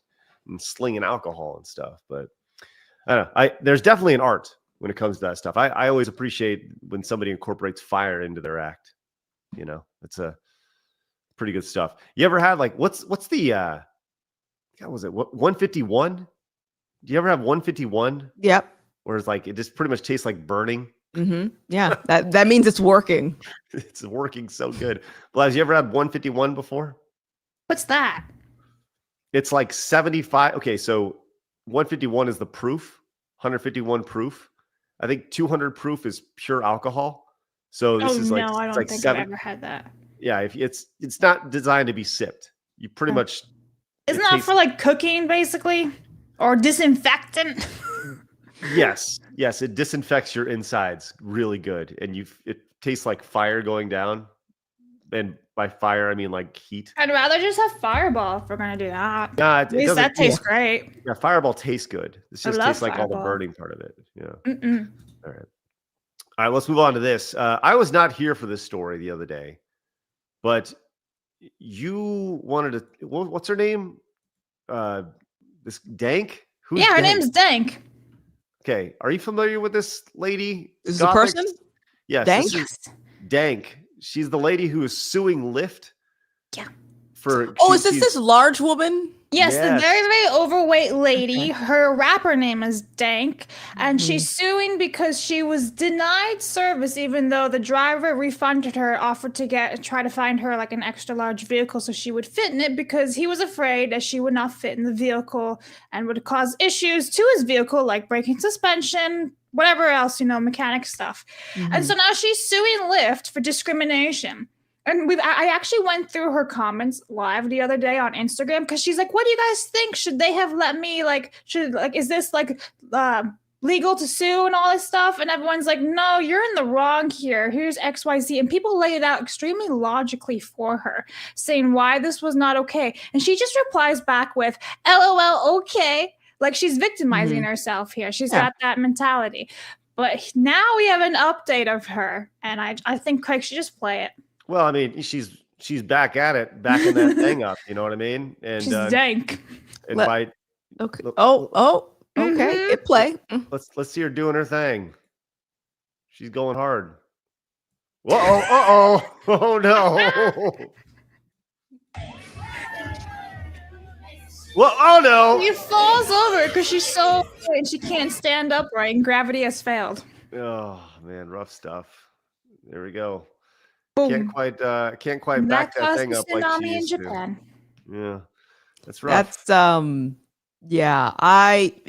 and slinging alcohol and stuff. But I don't know. There's definitely an art when it comes to that stuff. I always appreciate when somebody incorporates fire into their act. It's a pretty good stuff. You ever had like what's the what was it? 151? Do you ever have 151? Yep. Where it's like it just pretty much tastes like burning. Mm-hmm. Yeah, that means it's working. It's working so good. Blaz, you ever had 151 before? What's that? It's like 75. Okay, so 151 is the proof, 151 proof. I think 200 proof is pure alcohol. So this is like no, I it's don't like think seven. I've ever had that. Yeah, if it's not designed to be sipped. You pretty much. Isn't that for like cooking, basically, or disinfectant? Yes, it disinfects your insides really good, and it tastes like fire going down. And by fire, I mean like heat. I'd rather just have Fireball if we're gonna do that. Nah, At least that tastes great. Yeah, Fireball tastes good. It just love tastes like all the Fireball. burning part of it. Yeah. Mm-mm. All right. Let's move on to this. I was not here for this story the other day, but you wanted to. What's her name? This Dank. Who's Yeah, her Dank? name's Dank. Okay. Are you familiar with this lady? Is this a person? Yes. Dank? This is Dank. She's the lady who is suing Lyft. Yeah. Is this large woman? Yes, the Yes. very, very overweight lady. Her rapper name is Dank, and she's suing because she was denied service, even though the driver refunded her, offered to try to find her like an extra large vehicle so she would fit in it, because he was afraid that she would not fit in the vehicle and would cause issues to his vehicle, like breaking suspension, whatever else, mechanic stuff. And so now she's suing Lyft for discrimination. And I actually went through her comments live the other day on Instagram, because she's like, what do you guys think? Should they have let me, is this legal to sue and all this stuff? And everyone's like, no, you're in the wrong here. Here's XYZ. And people laid it out extremely logically for her, saying why this was not okay. And she just replies back with, LOL, okay. Like, she's victimizing herself here. She's got that mentality. But now we have an update of her. And I think Craig should just play it. Well, I mean, she's back at it, backing that thing up. You know what I mean? And She's Dank. And Okay. Okay. Hit play. let's see her doing her thing. She's going hard. Whoa! Oh no! Well, oh no! She falls over because she's so and she can't stand upright, and gravity has failed. Oh man, rough stuff. There we go. Boom. Can't quite back that thing up like she in used to. Japan. Yeah, that's rough. That's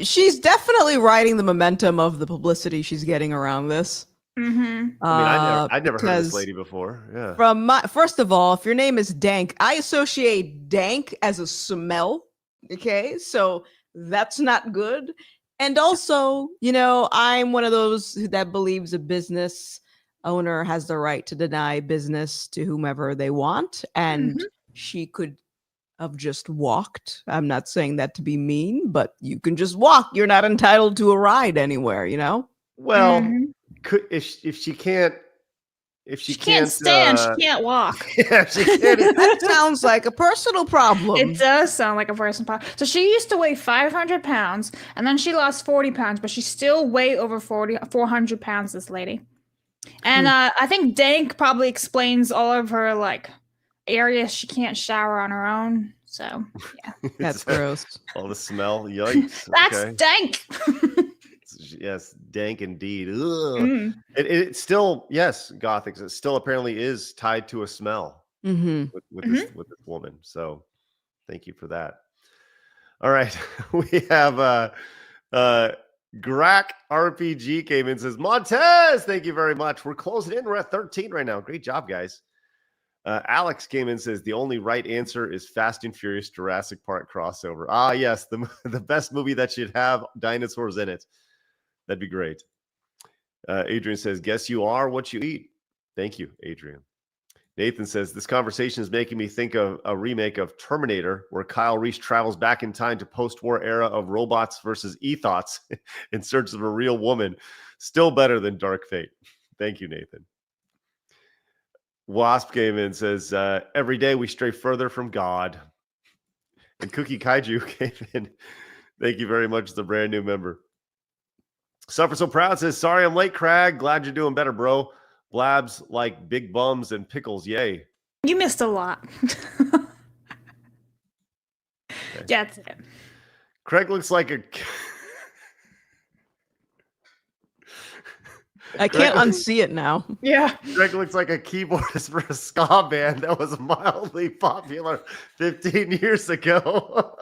she's definitely riding the momentum of the publicity she's getting around this. Mm-hmm. I mean, I'd never heard of this lady before. Yeah. First of all, if your name is Dank, I associate dank as a smell. Okay, so that's not good. And also, I'm one of those that believes a business owner has the right to deny business to whomever they want, and she could have just walked. I'm not saying that to be mean, but you can just walk. You're not entitled to a ride anywhere, Well, if she can't stand, she can't walk. Yeah, she can't. That sounds like a personal problem. It does sound like a personal problem. So she used to weigh 500 pounds, and then she lost 40 pounds, but she's still way over 400 pounds, this lady. And I think Dank probably explains all of her areas she can't shower on her own. So yeah, that's gross. All the smell, yikes. That's Dank. Yes, dank indeed. It still, yes, Gothix. It still apparently is tied to a smell with this woman. So thank you for that. All right, we have Grack RPG came in and says, Montez, thank you very much. We're closing in. We're at 13 right now. Great job, guys. Alex came in and says, the only right answer is Fast and Furious Jurassic Park crossover. Ah, yes, the best movie that should have dinosaurs in it. That'd be great. Adrian says, guess you are what you eat. Thank you, Adrian. Nathan says, this conversation is making me think of a remake of Terminator, where Kyle Reese travels back in time to post-war era of robots versus ethos in search of a real woman. Still better than Dark Fate. Thank you, Nathan. Wasp came in and says, every day we stray further from God. And Cookie Kaiju came in. Thank you very much. It's a brand new member. Suffer So Proud says, sorry I'm late, Craig. Glad you're doing better, bro. Blabs like big bums and pickles. Yay. You missed a lot. Okay. Yeah, that's it. Craig looks like a... I can't unsee it now. Yeah. Craig looks like a keyboardist for a ska band that was mildly popular 15 years ago.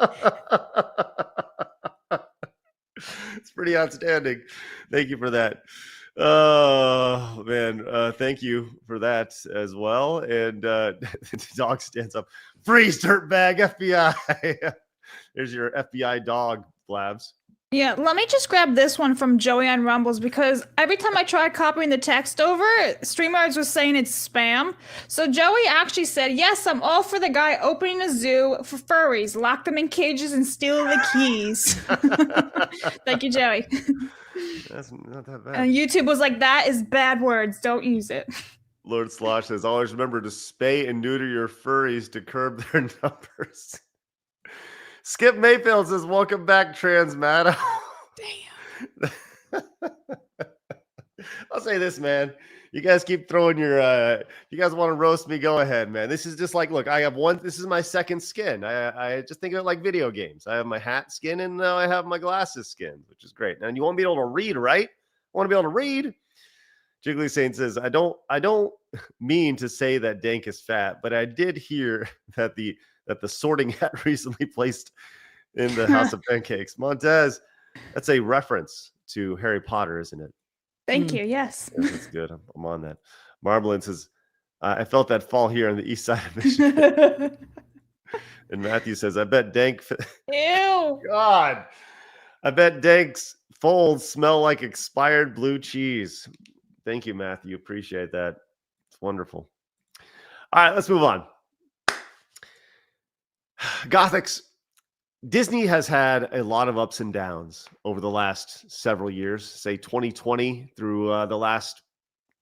It's pretty outstanding. Thank you for that. Oh man, thank you for that as well. And the dog stands up. Freeze, dirtbag, FBI. There's your FBI dog, Blabs. Yeah, let me just grab this one from Joey on Rumbles because every time I tried copying the text over, StreamYards was saying it's spam. So Joey actually said, yes, I'm all for the guy opening a zoo for furries, lock them in cages and steal the keys. Thank you, Joey. That's not that bad. And YouTube was like, that is bad words. Don't use it. Lord Slosh says, always remember to spay and neuter your furries to curb their numbers. Skip Mayfield says, welcome back, Transmato. Damn. I'll say this, man. You guys keep throwing your, you guys want to roast me, go ahead, man. This is just like, look, I have one, this is my second skin. I just think of it like video games. I have my hat skin and now I have my glasses skin, which is great. Now, you want to be able to read, right? I want to be able to read. Jiggly Saint says, I don't mean to say that Dank is fat, but I did hear that the sorting hat recently placed in the House of Pancakes. Montez, that's a reference to Harry Potter, isn't it? Thank you. Yes. Yeah, that's good. I'm on that. Marblin says, I felt that fall here on the east side of Michigan. And Matthew says, I bet Dank. Ew. God. I bet Dank's folds smell like expired blue cheese. Thank you, Matthew. Appreciate that. It's wonderful. All right, let's move on. Gothix, Disney has had a lot of ups and downs over the last several years, say 2020 through the last,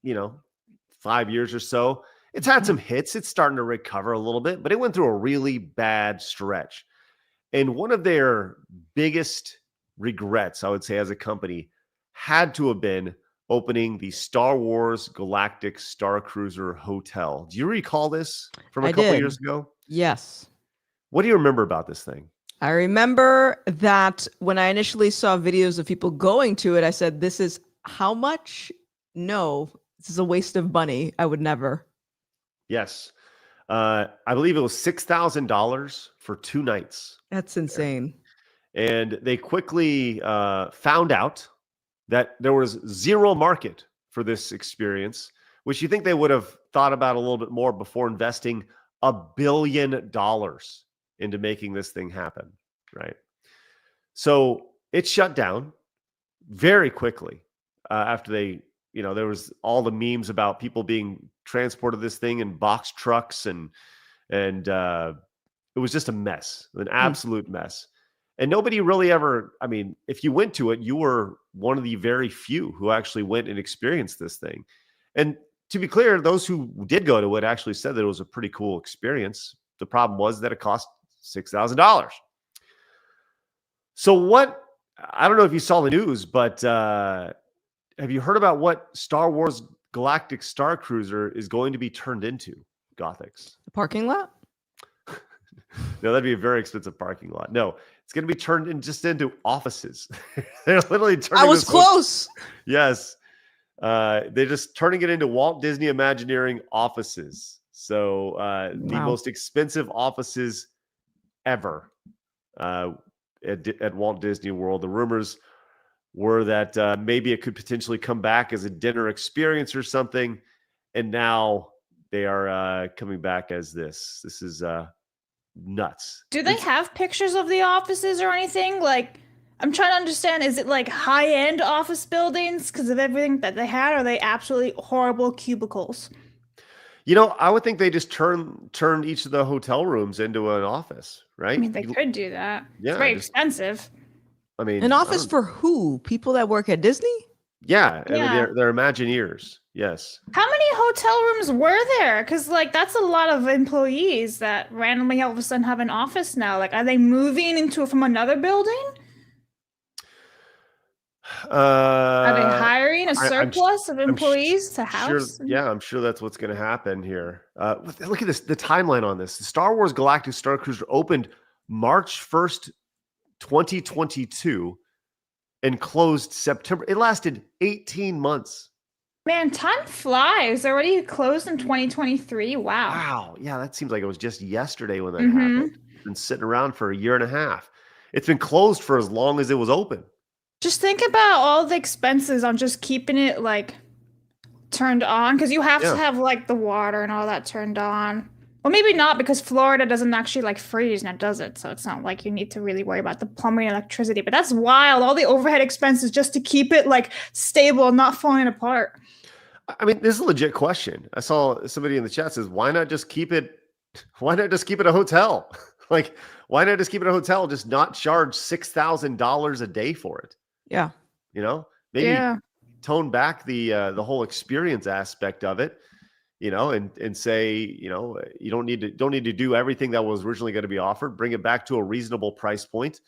5 years or so. It's had some hits. It's starting to recover a little bit, but it went through a really bad stretch. And one of their biggest regrets, I would say, as a company, had to have been opening the Star Wars Galactic Star Cruiser Hotel. Do you recall this from a couple years ago? Yes. What do you remember about this thing? I remember that when I initially saw videos of people going to it, I said, this is how much? No, this is a waste of money. I would never. Yes. I believe it was $6,000 for 2 nights. That's insane. And they quickly found out that there was zero market for this experience, which you think they would have thought about a little bit more before investing $1 billion into making this thing happen, right? So it shut down very quickly after they, there was all the memes about people being transported this thing in box trucks and it was just a mess, an absolute mess. And nobody really ever, if you went to it, you were one of the very few who actually went and experienced this thing. And to be clear, those who did go to it actually said that it was a pretty cool experience. The problem was that it cost $6,000. So I don't know if you saw the news, but have you heard about what Star Wars Galactic Star Cruiser is going to be turned into, Gothix? The parking lot? No, that'd be a very expensive parking lot. No, it's going to be turned into offices. They're literally turning I was close. Yes. They're just turning it into Walt Disney Imagineering offices. So the most expensive offices ever at Walt Disney World. The rumors were that maybe it could potentially come back as a dinner experience or something. And now they are coming back as this. This is nuts. Do they have pictures of the offices or anything? Like, I'm trying to understand, is it like high-end office buildings because of everything that they had, or are they absolutely horrible cubicles? I would think they just turn each of the hotel rooms into an office, right? They could do that. Yeah, it's very expensive. An office for who? People that work at Disney? Yeah. They're Imagineers. Yes. How many hotel rooms were there? Because that's a lot of employees that randomly all of a sudden have an office now. Are they moving from another building? Are they hiring a surplus of employees to house? I'm sure that's what's going to happen here. Look at this, the timeline on this. The Star Wars Galactic Star Cruiser opened March 1st, 2022 and closed September. It lasted 18 months. Man, time flies. Already closed in 2023. Wow. Yeah, that seems like it was just yesterday when that happened. It's been sitting around for a year and a half. It's been closed for as long as it was open. Just think about all the expenses on just keeping it like turned on, because you have to have like the water and all that turned on. Well, maybe not, because Florida doesn't actually like freeze now, does it? So it's not like you need to really worry about the plumbing and electricity. But that's wild. All the overhead expenses just to keep it like stable and not falling apart. I mean, this is a legit question. I saw somebody in the chat says, why not just keep it? Why not just keep it a hotel? Like, why not just keep it a hotel? Just not charge $6,000 a day for it. Yeah. You know, maybe tone back the whole experience aspect of it, you know, and say, you know, you don't need to do everything that was originally going to be offered. Bring it back to a reasonable price point.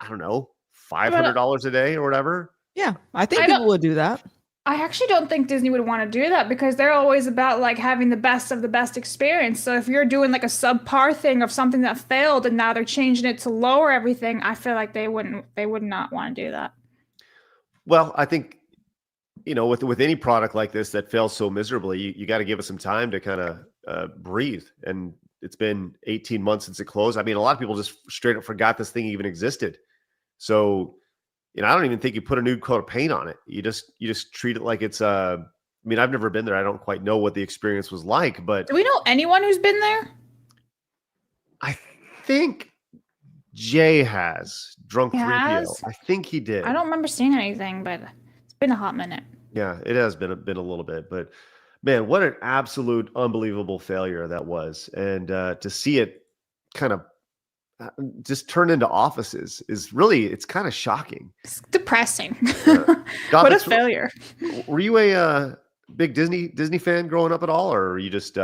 I don't know, $500 a day or whatever. Yeah, I think people would do that. I actually don't think Disney would want to do that, because they're always about like having the best of the best experience. So if you're doing like a subpar thing of something that failed and now they're changing it to lower everything, I feel like they would not want to do that. Well, I think, you know, with any product like this that fails so miserably, you got to give it some time to kind of breathe. And it's been 18 months since it closed. I mean, a lot of people just straight up forgot this thing even existed. So, you know, I don't even think you put a new coat of paint on it. You just treat it like it's I mean, I've never been there. I don't quite know what the experience was like, but do we know anyone who's been there? I think Jay has. Drunk 3PO. I think he did. I don't remember seeing anything, but it's been a hot minute. Yeah, it has been a little bit, but man, what an absolute unbelievable failure that was. And to see it kind of just turn into offices is really, it's kind of shocking. It's depressing. What a failure. Were you a big Disney fan growing up at all, or are you just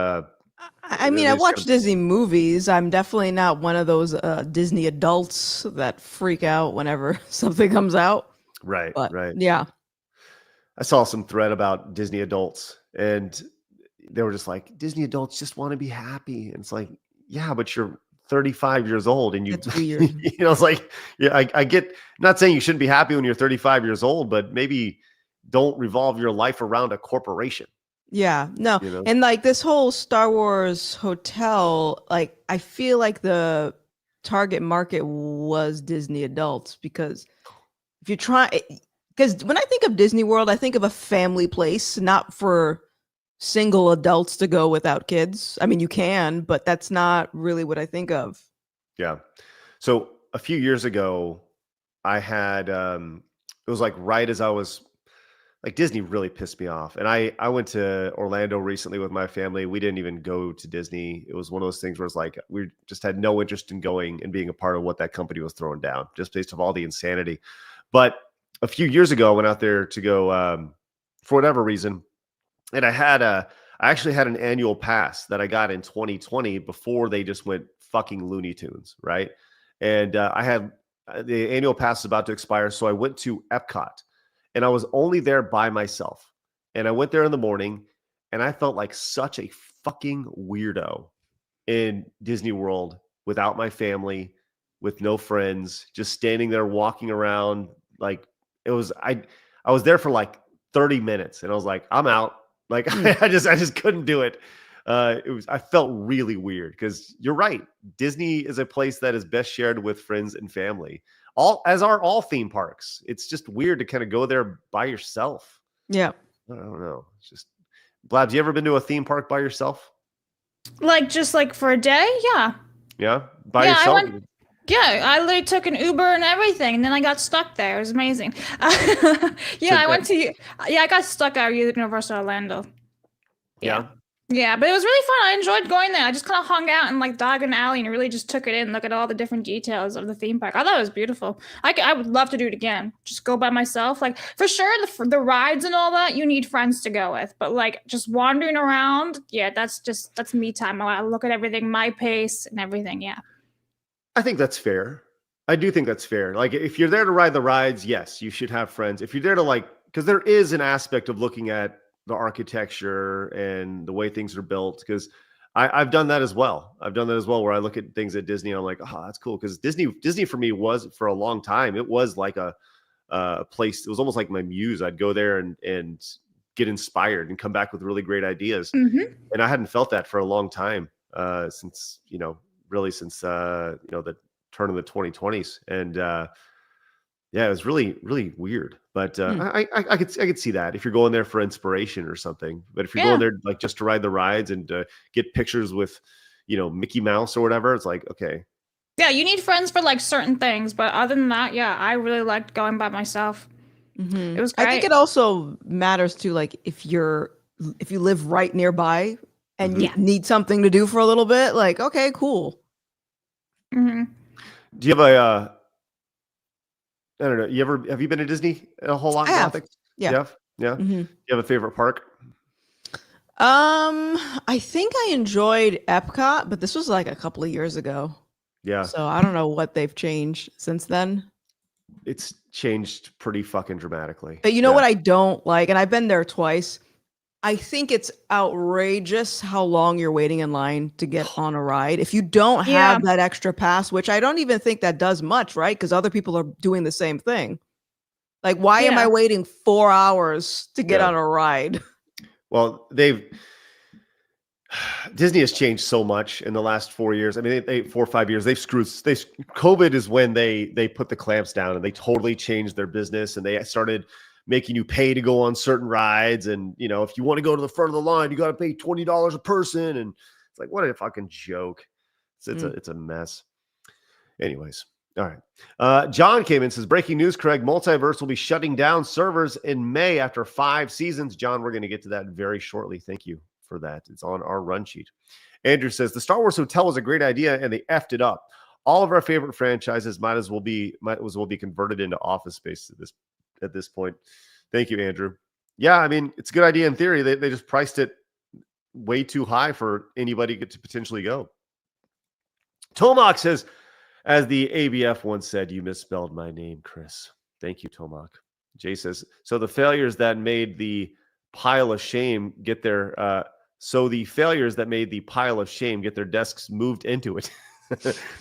I mean, I watch Disney movies. I'm definitely not one of those Disney adults that freak out whenever something comes out. Right, But, right. Yeah. I saw some thread about Disney adults, and they were just like, Disney adults just want to be happy. And it's like, yeah, but you're 35 years old and you, That's weird. you know, it's like, yeah, I get, not saying you shouldn't be happy when you're 35 years old, but maybe don't revolve your life around a corporation. Yeah, no. You know? And like this whole Star Wars hotel, like I feel like the target market was Disney adults, because if you try, because when I think of Disney World, I think of a family place, not for single adults to go without kids. I mean, you can, but that's not really what I think of. Yeah. So a few years ago, I had, it was like right as I was, like Disney really pissed me off. And I went to Orlando recently with my family. We didn't even go to Disney. It was one of those things where it's like, we just had no interest in going and being a part of what that company was throwing down, just based on all the insanity. But a few years ago, I went out there to go for whatever reason. And I actually had an annual pass that I got in 2020 before they just went fucking Looney Tunes, right? And I had the annual pass is about to expire. So I went to Epcot. And I was only there by myself. And I went there in the morning and I felt like such a fucking weirdo in Disney World without my family, with no friends, just standing there walking around. Like it was, I was there for like 30 minutes and I was like, I'm out. Like I just couldn't do it. I felt really weird, because you're right. Disney is a place that is best shared with friends and family. As are all theme parks. It's just weird to kind of go there by yourself. Yeah. I don't know. It's just, Blabs, you ever been to a theme park by yourself? Like just like for a day? Yeah. Yeah. By yourself? I literally took an Uber and everything, and then I got stuck there. It was amazing. I got stuck at Universal Orlando. Yeah. Yeah, but it was really fun. I enjoyed going there. I just kind of hung out in like Diagon Alley and really just took it in, look at all the different details of the theme park. I thought it was beautiful. I would love to do it again. Just go by myself. Like for sure, the rides and all that, you need friends to go with. But like just wandering around, yeah, that's me time. I look at everything, my pace and everything. Yeah. I think that's fair. I do think that's fair. Like if you're there to ride the rides, yes, you should have friends. If you're there to because there is an aspect of looking at the architecture and the way things are built, because I've done that as well. I've done that as well, where I look at things at Disney and I'm like, oh, that's cool. Because Disney for me was, for a long time, it was like a place. It was almost like my muse. I'd go there and get inspired and come back with really great ideas. Mm-hmm. And I hadn't felt that for a long time, since the turn of the 2020s. And Yeah, it was really, really weird. But I could see that if you're going there for inspiration or something. But if you're going there like just to ride the rides and get pictures with, Mickey Mouse or whatever, it's like, okay. Yeah, you need friends for like certain things, but other than that, yeah, I really liked going by myself. It was great. I think it also matters too, like if you live right nearby and you need something to do for a little bit, like, okay, cool. Mm-hmm. Do you have I don't know. Have you been to Disney a whole lot? I have. Gothix? Yeah. You have? Yeah. Mm-hmm. Do you have a favorite park? I think I enjoyed Epcot, but this was like a couple of years ago. Yeah. So I don't know what they've changed since then. It's changed pretty fucking dramatically. But you know what I don't like, and I've been there twice. I think it's outrageous how long you're waiting in line to get on a ride. If you don't have that extra pass, which I don't even think that does much, right? Because other people are doing the same thing. Like, why am I waiting 4 hours to get on a ride? Well, Disney has changed so much in the last 4 years. I mean, 4 or 5 years, COVID is when they put the clamps down and they totally changed their business, and they started making you pay to go on certain rides. And, if you want to go to the front of the line, you got to pay $20 a person. And it's like, what a fucking joke. It's a mess. Anyways. All right. John came in and says, breaking news, Craig, Multiverse will be shutting down servers in May after 5 seasons. John, we're going to get to that very shortly. Thank you for that. It's on our run sheet. Andrew says, the Star Wars Hotel was a great idea and they effed it up. All of our favorite franchises might as well be converted into office space at this point. Thank you, Andrew. Yeah, I mean, it's a good idea in theory. They just priced it way too high for anybody to potentially go. Tomac says, as the ABF once said, you misspelled my name, Chris. Thank you, Tomac. Jay says, so the failures that made the pile of shame get their desks moved into it.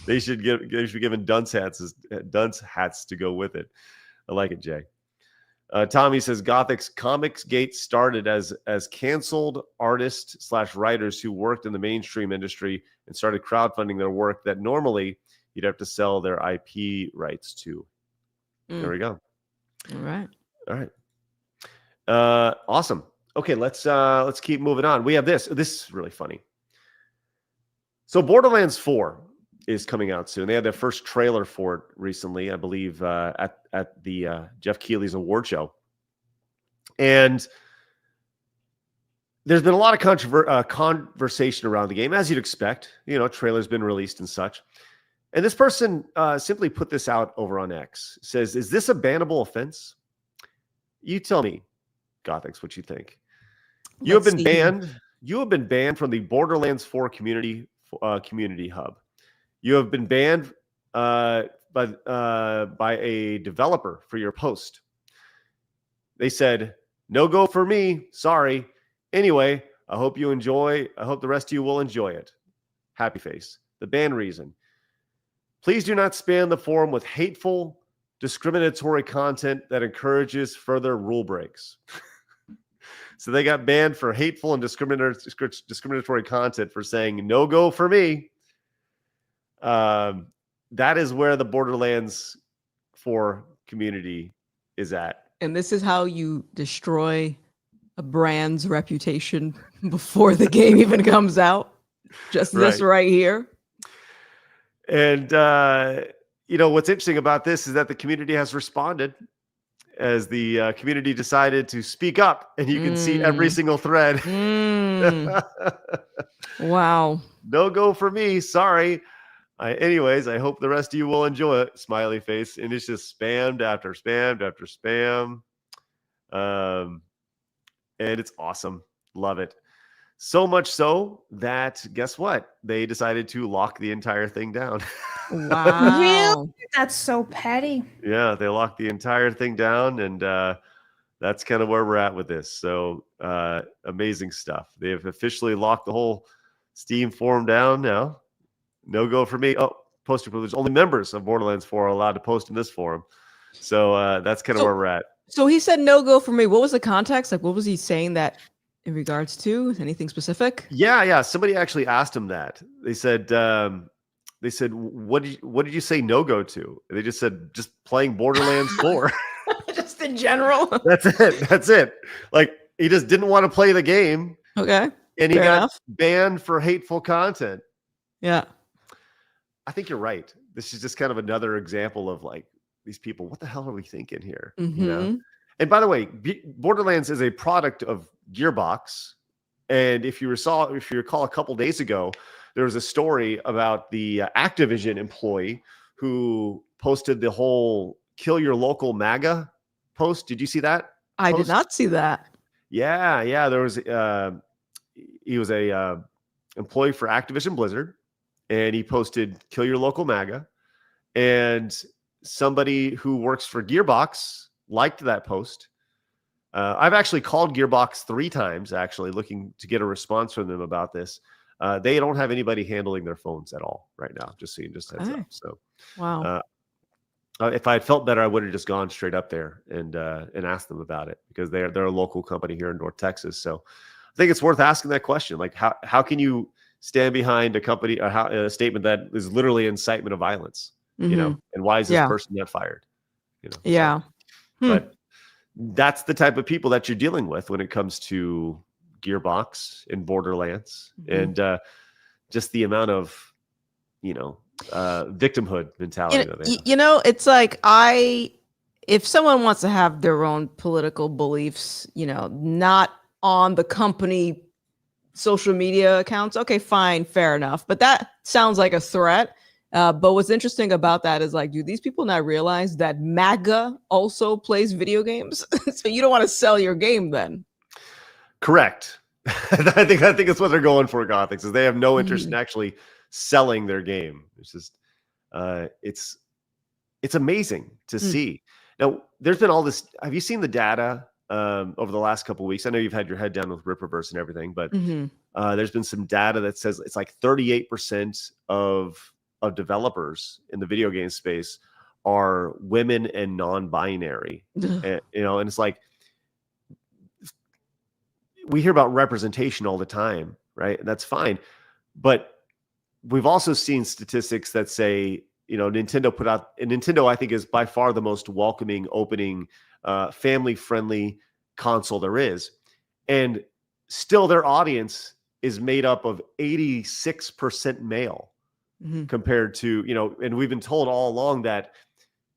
they should be given dunce hats to go with it. I like it, Jay. Tommy says Gothix Comics Gate started as canceled artists / writers who worked in the mainstream industry and started crowdfunding their work that normally you'd have to sell their IP rights to. There we go. All right. Awesome. Okay, let's keep moving on. We have this. This is really funny. So Borderlands 4 is coming out soon. They had their first trailer for it recently, I believe, at the Jeff Keighley's award show. And there's been a lot of conversation around the game, as you'd expect. Trailer's been released and such. And this person simply put this out over on X. Says, is this a bannable offense? You tell me, Gothix, what you think. You have been banned from the Borderlands 4 community hub. You have been banned by a developer for your post. They said, no go for me. Sorry. Anyway, I hope the rest of you will enjoy it. Happy face. The ban reason. Please do not spam the forum with hateful, discriminatory content that encourages further rule breaks. So they got banned for hateful and discriminatory content for saying, no go for me. That is where the Borderlands 4 community is at. And this is how you destroy a brand's reputation before the game even comes out. Just this right here. And, what's interesting about this is that the community has responded as the community decided to speak up, and you can see every single thread. Wow. No go for me. Sorry. Anyways, I hope the rest of you will enjoy it. Smiley face. And it's just spammed after spammed after spam. And it's awesome. Love it. So much so that, guess what? They decided to lock the entire thing down. Wow. Really? That's so petty. Yeah, they locked the entire thing down, and that's kind of where we're at with this. So amazing stuff. They have officially locked the whole Steam forum down now. No go for me. Oh, poster privilege. Only members of Borderlands 4 are allowed to post in this forum. So that's kind of where we're at. So he said no go for me. What was the context? Like, what was he saying that in regards to? Anything specific? Yeah. Somebody actually asked him that. They said, they said, what did you say no go to? And they just said, just playing Borderlands 4. Just in general. That's it. Like, he just didn't want to play the game. Okay. And he Fair got enough. banned for hateful content. Yeah. I think you're right. This is just kind of another example of like these people. What the hell are we thinking here? You know? And by the way, Borderlands is a product of Gearbox. And if you recall a couple days ago, there was a story about the Activision employee who posted the whole "kill your local MAGA" post. Did you see that? I post? did not see that. Yeah. There was he was a employee for Activision Blizzard, and he posted "kill your local MAGA," and somebody who works for Gearbox liked that post. I've actually called Gearbox 3 times, actually looking to get a response from them about this. They don't have anybody handling their phones at all right now. Just heads up. So, Wow. if I had felt better, I would have just gone straight up there and asked them about it, because they're a local company here in North Texas. So, I think it's worth asking that question. Like, how can you stand behind a company, a statement that is literally incitement of violence? You know, and why is this person not fired? You know, Yeah. But that's the type of people that you're dealing with when it comes to Gearbox and Borderlands, and just the amount of, victimhood mentality that they have. It's like if someone wants to have their own political beliefs, not on the company social media accounts, okay, fine, fair enough. But that sounds like a threat. But what's interesting about that is, like, do these people not realize that MAGA also plays video games? So you don't want to sell your game then. Correct. I think that's what they're going for, Gothix, is they have no interest in actually selling their game. It's just it's amazing to see. Now, there's been all this. Have you seen the data over the last couple of weeks? I know you've had your head down with RippaVerse and everything, but there's been some data that says it's like 38% of developers in the video game space are women and non-binary. And it's like, we hear about representation all the time, right? And that's fine. But we've also seen statistics that say, Nintendo, I think, is by far the most welcoming, opening, family-friendly console there is. And still their audience is made up of 86% male. Compared to, and we've been told all along that,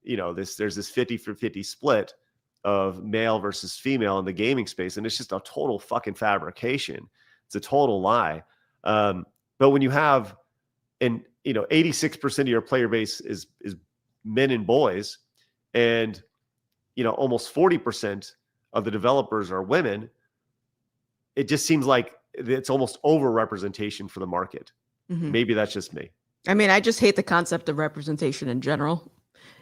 there's this 50-50 split of male versus female in the gaming space. And it's just a total fucking fabrication. It's a total lie. But when you have, 86% of your player base is men and boys, and, almost 40% of the developers are women, it just seems like it's almost over-representation for the market. Maybe that's just me. I mean, I just hate the concept of representation in general,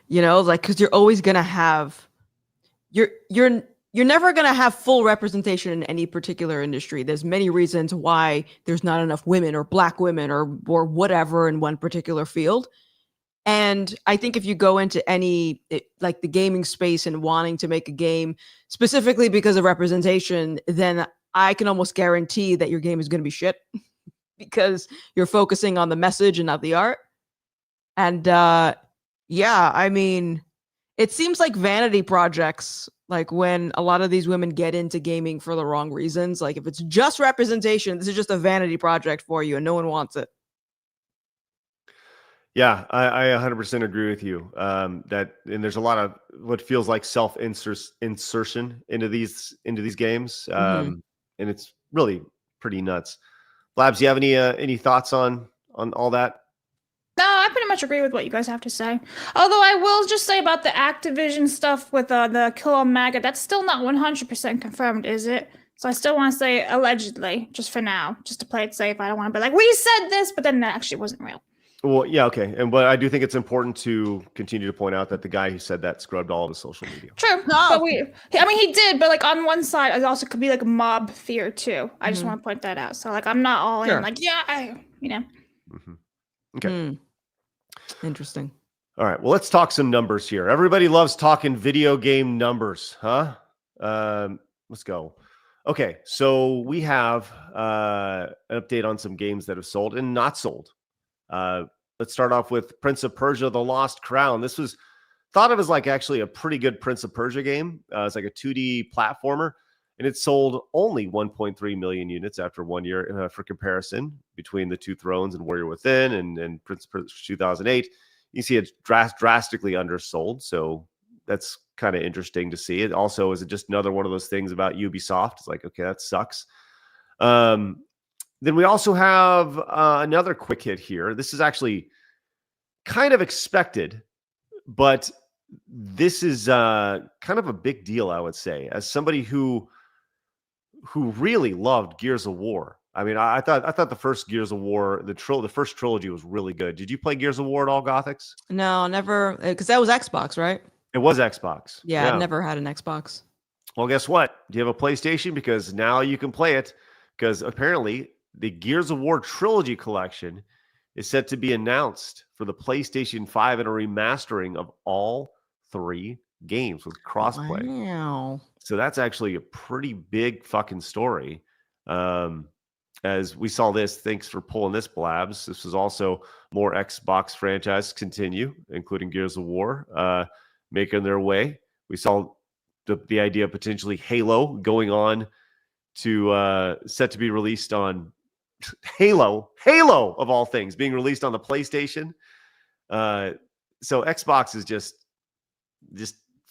because you're always going to have, you're never going to have full representation in any particular industry. There's many reasons why there's not enough women or black women or whatever in one particular field. And I think if you go into like the gaming space and wanting to make a game specifically because of representation, then I can almost guarantee that your game is going to be shit. Because you're focusing on the message and not the art. And I mean, it seems like vanity projects, like when a lot of these women get into gaming for the wrong reasons. Like, if it's just representation, this is just a vanity project for you and no one wants it. Yeah, I 100% agree with you. And there's a lot of what feels like self-insertion into these games. And it's really pretty nuts. Blabs, do you have any thoughts on all that? No, I pretty much agree with what you guys have to say. Although I will just say about the Activision stuff with the Kill on MAGA, that's still not 100% confirmed, is it? So I still want to say allegedly, just for now, just to play it safe. I don't want to be like, we said this, but then that actually wasn't real. Well, yeah, okay. But I do think it's important to continue to point out that the guy who said that scrubbed all of his social media. True. But he did, but like on one side, it also could be like mob fear too. I just want to point that out. So like, I'm not all in, like, Okay. Interesting. All right. Well, let's talk some numbers here. Everybody loves talking video game numbers, huh? Let's go. Okay. So we have an update on some games that have sold and not sold. let's start off with Prince of Persia: The Lost Crown. This was thought of as like actually a pretty good Prince of Persia game. It's like a 2D platformer, and it sold only 1.3 million units after 1 year. For comparison, between the Two Thrones and Warrior Within and Prince of Persia 2008, you see it's drastically undersold. So that's kind of interesting to see. It also is just another one of those things about Ubisoft. It's like, okay, that sucks. Then we also have another quick hit here. This is actually kind of expected, but this is kind of a big deal, I would say, as somebody who really loved Gears of War. I mean, I thought the first Gears of War, the first trilogy was really good. Did you play Gears of War at all, Gothix? No, never, because that was Xbox, right? It was Xbox. Yeah, I've never had an Xbox. Well, guess what? Do you have a PlayStation? Because now you can play it, because apparently the Gears of War Trilogy Collection is set to be announced for the PlayStation 5 and a remastering of all 3 games with crossplay. Wow. So that's actually a pretty big fucking story. As we saw this, thanks for pulling this, Blabs. This is also more Xbox franchises continue, including Gears of War, making their way. We saw the idea of potentially Halo going on to set to be released on Halo of all things, being released on the PlayStation. So Xbox is just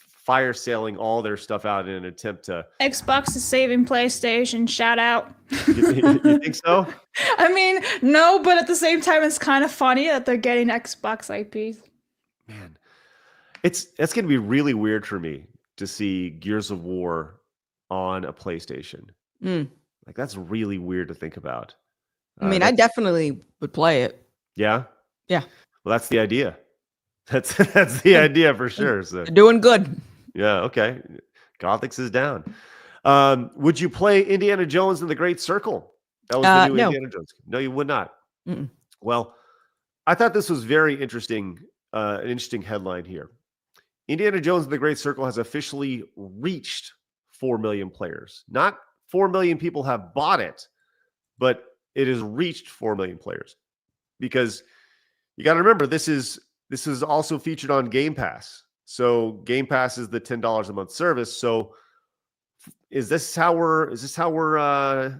fire sailing all their stuff out in an attempt to. Xbox is saving PlayStation. Shout out. You think so? I mean, no, but at the same time, it's kind of funny that they're getting Xbox IPs. Man, that's going to be really weird for me to see Gears of War on a PlayStation. Like, that's really weird to think about. I mean, I definitely would play it. Yeah? Yeah. Well, that's the idea. That's the idea for sure. So. They're doing good. Yeah, okay. Gothix is down. Would you play Indiana Jones and the Great Circle? That was the new no. Indiana Jones. No, you would not. Mm-mm. Well, I thought this was very interesting, an interesting headline here. Indiana Jones and the Great Circle has officially reached 4 million players. Not 4 million people have bought it, but it has reached 4 million players. Because you got to remember, this is also featured on Game Pass. So Game Pass is the $10 a month service. So is this how we're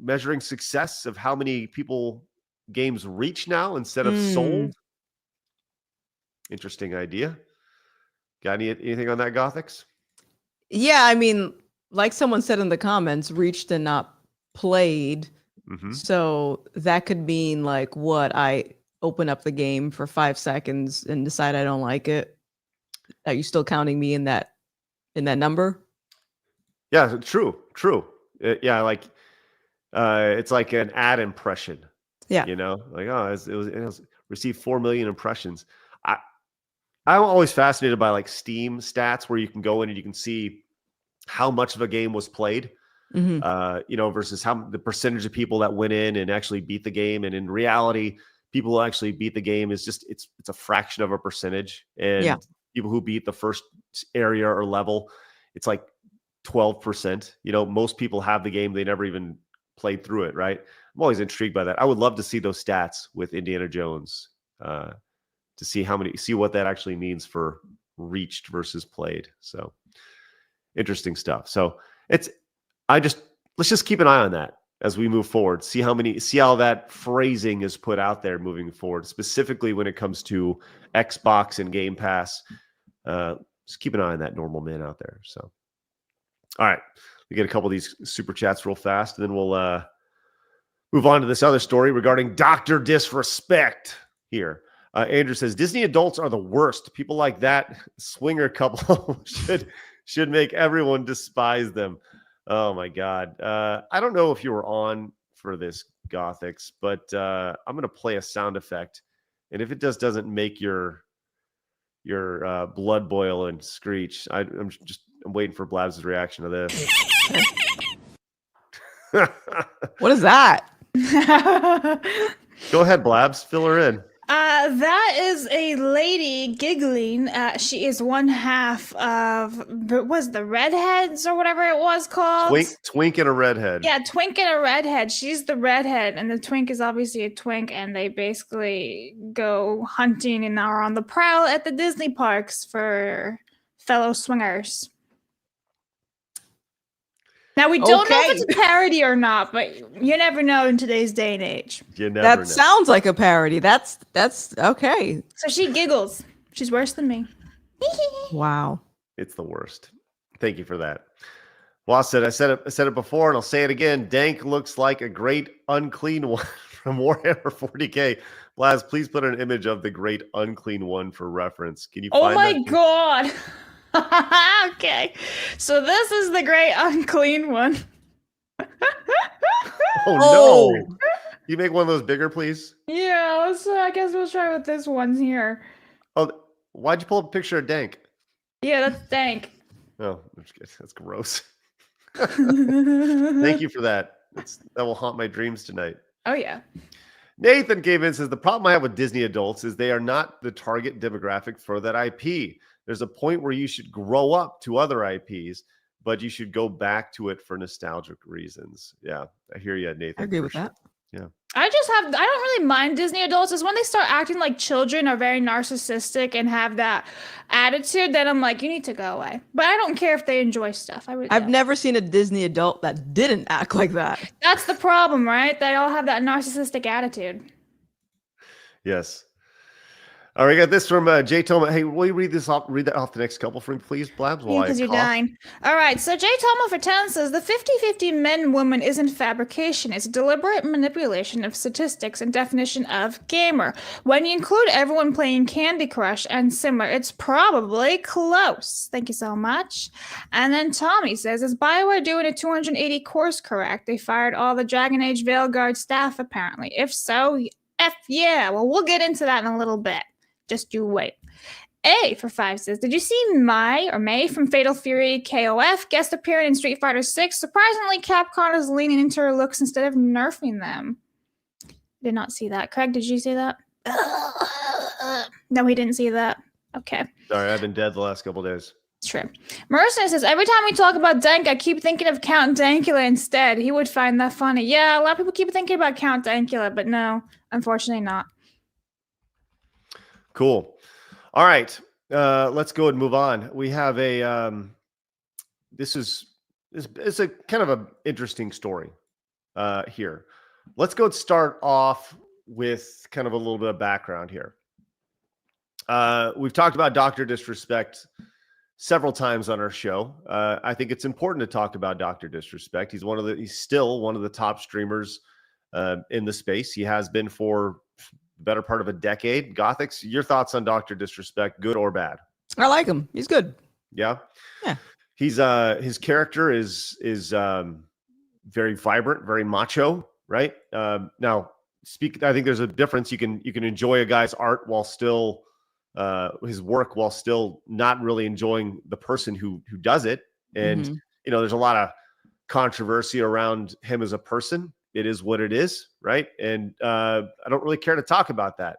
measuring success of how many people games reach now instead of sold? Interesting idea. Got anything on that, Gothix? Yeah, I mean, like someone said in the comments, reached and not played. Mm-hmm. So that could mean like what? I open up the game for 5 seconds and decide I don't like it. Are you still counting me in that number? Yeah, true. Yeah, like it's like an ad impression. Yeah, like it was received 4 million impressions. I'm always fascinated by like Steam stats where you can go in and you can see how much of a game was played. Mm-hmm. Versus how the percentage of people that went in and actually beat the game. And in reality, people who actually beat the game is just it's a fraction of a percentage. And people who beat the first area or level, it's like 12%. Most people have the game, they never even played through it, right? I'm always intrigued by that. I would love to see those stats with Indiana Jones, to see what that actually means for reached versus played. So interesting stuff. So let's just keep an eye on that as we move forward. See how that phrasing is put out there moving forward, specifically when it comes to Xbox and Game Pass. Just keep an eye on that normal man out there. So, all right, we get a couple of these super chats real fast, and then we'll move on to this other story regarding DrDisrespect here. Andrew says Disney adults are the worst. People like that swinger couple should make everyone despise them. Oh my God. I don't know if you were on for this, Gothix, but I'm going to play a sound effect. And if it doesn't make your blood boil and screech, I'm waiting for Blabs' reaction to this. What is that? Go ahead, Blabs. Fill her in. That is a lady giggling. She is one half of the redheads or whatever it was called. Twink and a redhead. Yeah, twink and a redhead. She's the redhead, and the twink is obviously a twink, and they basically go hunting and are on the prowl at the Disney parks for fellow swingers. Now, we don't know if it's a parody or not, but you never know in today's day and age. You never That know. sounds like a parody. That's okay. So she giggles. She's worse than me. Wow. It's the worst. Thank you for that. Well, I said it before, and I'll say it again. Dank looks like a great unclean one from Warhammer 40K. Blabs, please put an image of the great unclean one for reference. Can you find that? Oh my god. Okay, so this is the great unclean one. Oh no! You make one of those bigger, please. Yeah, I guess we'll try with this one here. Oh, why'd you pull up a picture of Dank? Yeah, that's Dank. Oh, that's gross. Thank you for that. That will haunt my dreams tonight. Oh yeah. Nathan came in and says the problem I have with Disney adults is they are not the target demographic for that IP. There's a point where you should grow up to other IPs, but you should go back to it for nostalgic reasons. Yeah, I hear you, Nathan. I agree with that. Yeah. I don't really mind Disney adults. Is when they start acting like children, are very narcissistic and have that attitude, then I'm like, you need to go away. But I don't care if they enjoy stuff. I've never seen a Disney adult that didn't act like that. That's the problem, right? They all have that narcissistic attitude. Yes. All right, we got this from Jay Toma. Hey, will you read that off the next couple for me, please, Blabs? Because you're dying. All right, so Jay Toma for 10 says, the 50-50 men-woman isn't fabrication. It's a deliberate manipulation of statistics and definition of gamer. When you include everyone playing Candy Crush and similar, it's probably close. Thank you so much. And then Tommy says, is Bioware doing a 280 course correct? They fired all the Dragon Age Veilguard staff, apparently. If so, yeah. Well, we'll get into that in a little bit. Just you wait. A for 5 says, did you see May from Fatal Fury KOF guest appearing in Street Fighter 6? Surprisingly, Capcom is leaning into her looks instead of nerfing them. Did not see that. Craig, did you see that? No, he didn't see that. Okay. Sorry, I've been dead the last couple days. True. Marissa says, every time we talk about Dank, I keep thinking of Count Dankula instead. He would find that funny. Yeah, a lot of people keep thinking about Count Dankula, but no, unfortunately not. Cool. All right. Let's go and move on. We have this is a kind of an interesting story here. Let's go and start off with kind of a little bit of background here. We've talked about Dr. Disrespect several times on our show. I think it's important to talk about Dr. Disrespect. He's still one of the top streamers in the space. He has been for the better part of a decade. Gothix, your thoughts on Dr. Disrespect, good or bad? I like him. He's good. Yeah. Yeah. He's his character is very vibrant, very macho, right? Now, I think there's a difference. You can enjoy a guy's art while still his work while still not really enjoying the person who does it. And there's a lot of controversy around him as a person. It is what it is, right? And I don't really care to talk about that.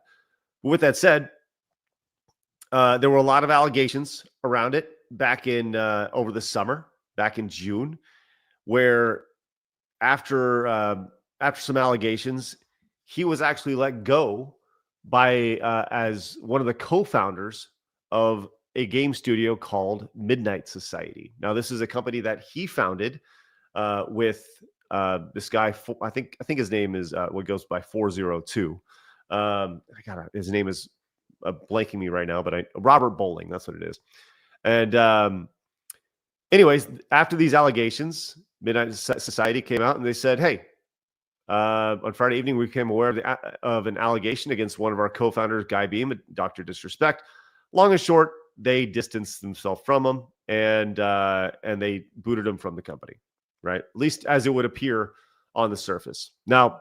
But with that said, there were a lot of allegations around it back in over the summer, back in June, where after some allegations, he was actually let go by as one of the co-founders of a game studio called Midnight Society. Now, this is a company that he founded with this guy. I think his name is what goes by 402. His name is blanking me right now, but Robert Bowling. That's what it is. And anyways, after these allegations, Midnight Society came out and they said, "Hey, on Friday evening, we became aware of an allegation against one of our co-founders, Guy Beam, Dr. Disrespect. Long and short, they distanced themselves from him and they booted him from the company." Right? At least as it would appear on the surface. Now,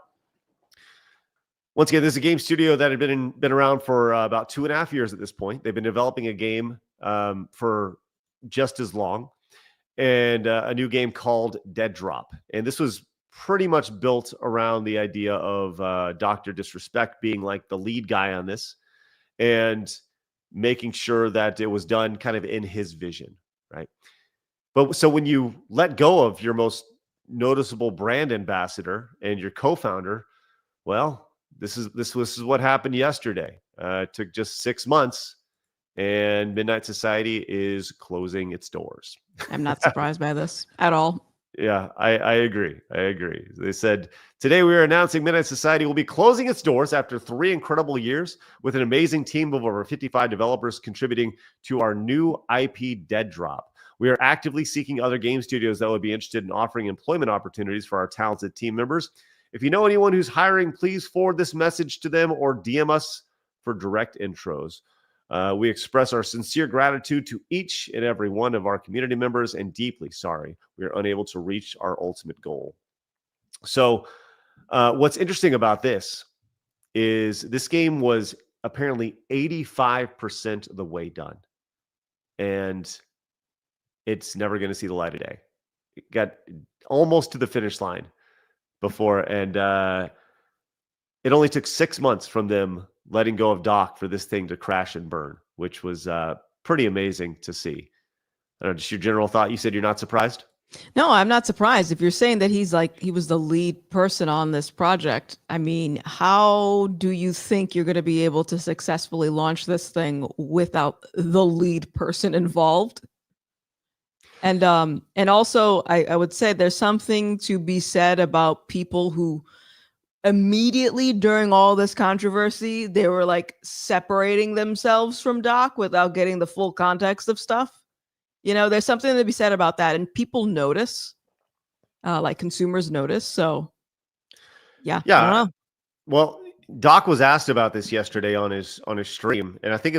once again, this is a game studio that had been around for about 2.5 years at this point. They've been developing a game for just as long, and a new game called Dead Drop. And this was pretty much built around the idea of Dr. Disrespect being like the lead guy on this. and making sure that it was done kind of in his vision, right? But so when you let go of your most noticeable brand ambassador and your co-founder, well, this is what happened yesterday. It took just 6 months, and Midnight Society is closing its doors. I'm not surprised by this at all. Yeah, I agree. I agree. They said, today we are announcing Midnight Society will be closing its doors after 3 incredible years with an amazing team of over 55 developers contributing to our new IP Dead Drop. We are actively seeking other game studios that would be interested in offering employment opportunities for our talented team members. If you know anyone who's hiring, please forward this message to them or DM us for direct intros. We express our sincere gratitude to each and every one of our community members and deeply sorry we are unable to reach our ultimate goal. So what's interesting about this is this game was apparently 85% of the way done. And it's never going to see the light of day. It got almost to the finish line before, and it only took 6 months from them letting go of Doc for this thing to crash and burn, which was pretty amazing to see. I don't know, just your general thought. You said you're not surprised? No, I'm not surprised. If you're saying that he was the lead person on this project, I mean, how do you think you're going to be able to successfully launch this thing without the lead person involved? And also, I would say there's something to be said about people who immediately during all this controversy, they were like separating themselves from Doc without getting the full context of stuff. You know, there's something to be said about that. And people notice, like consumers notice. So, yeah. I don't know. Well, Doc was asked about this yesterday on his stream. And I think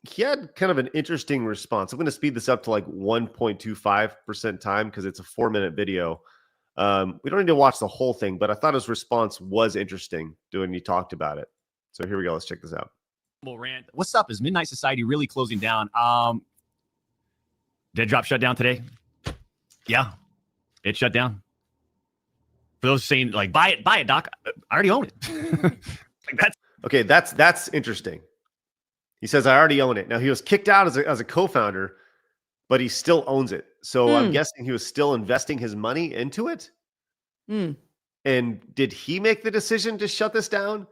he had kind of an interesting response. I'm going to speed this up to like 1.25% time because it's a 4-minute video. We don't need to watch the whole thing, but I thought his response was interesting when he talked about it. So here we go. Let's check this out. Rant. What's up? Is Midnight Society really closing down? Dead Drop shut down today. Yeah, it shut down. For those saying like, buy it, Doc. I already own it. Like that's interesting. He says, I already own it. Now, he was kicked out as a co-founder, but he still owns it. So I'm guessing he was still investing his money into it. And did he make the decision to shut this down?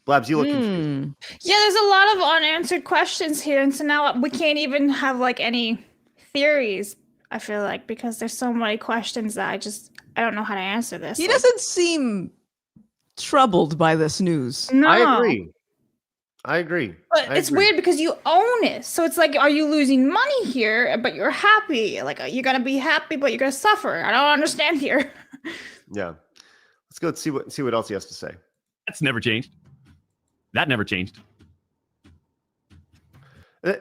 Blabs, you look confused. Yeah, there's a lot of unanswered questions here. And so now we can't even have like any theories, I feel like, because there's so many questions that I don't know how to answer this. He doesn't seem troubled by this news. No. I agree. But it's weird because you own it. So it's like, are you losing money here, but you're happy? Like, you're going to be happy, but you're going to suffer. I don't understand here. Yeah. Let's go see what else he has to say. That's never changed. That never changed.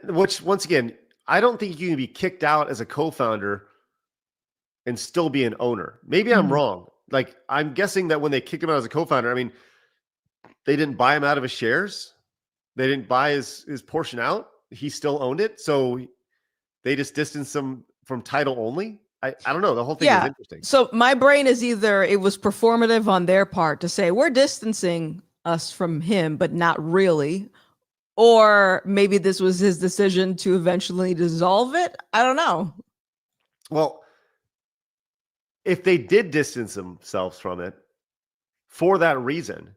Which, once again, I don't think you can be kicked out as a co-founder and still be an owner. Maybe I'm wrong. Like, I'm guessing that when they kicked him out as a co-founder, I mean, they didn't buy him out of his shares. They didn't buy his portion out. He still owned it. So they just distanced him from title only. I don't know. The whole thing is interesting. So my brain is either it was performative on their part to say we're distancing us from him, but not really. Or maybe this was his decision to eventually dissolve it. I don't know. Well, if they did distance themselves from it for that reason,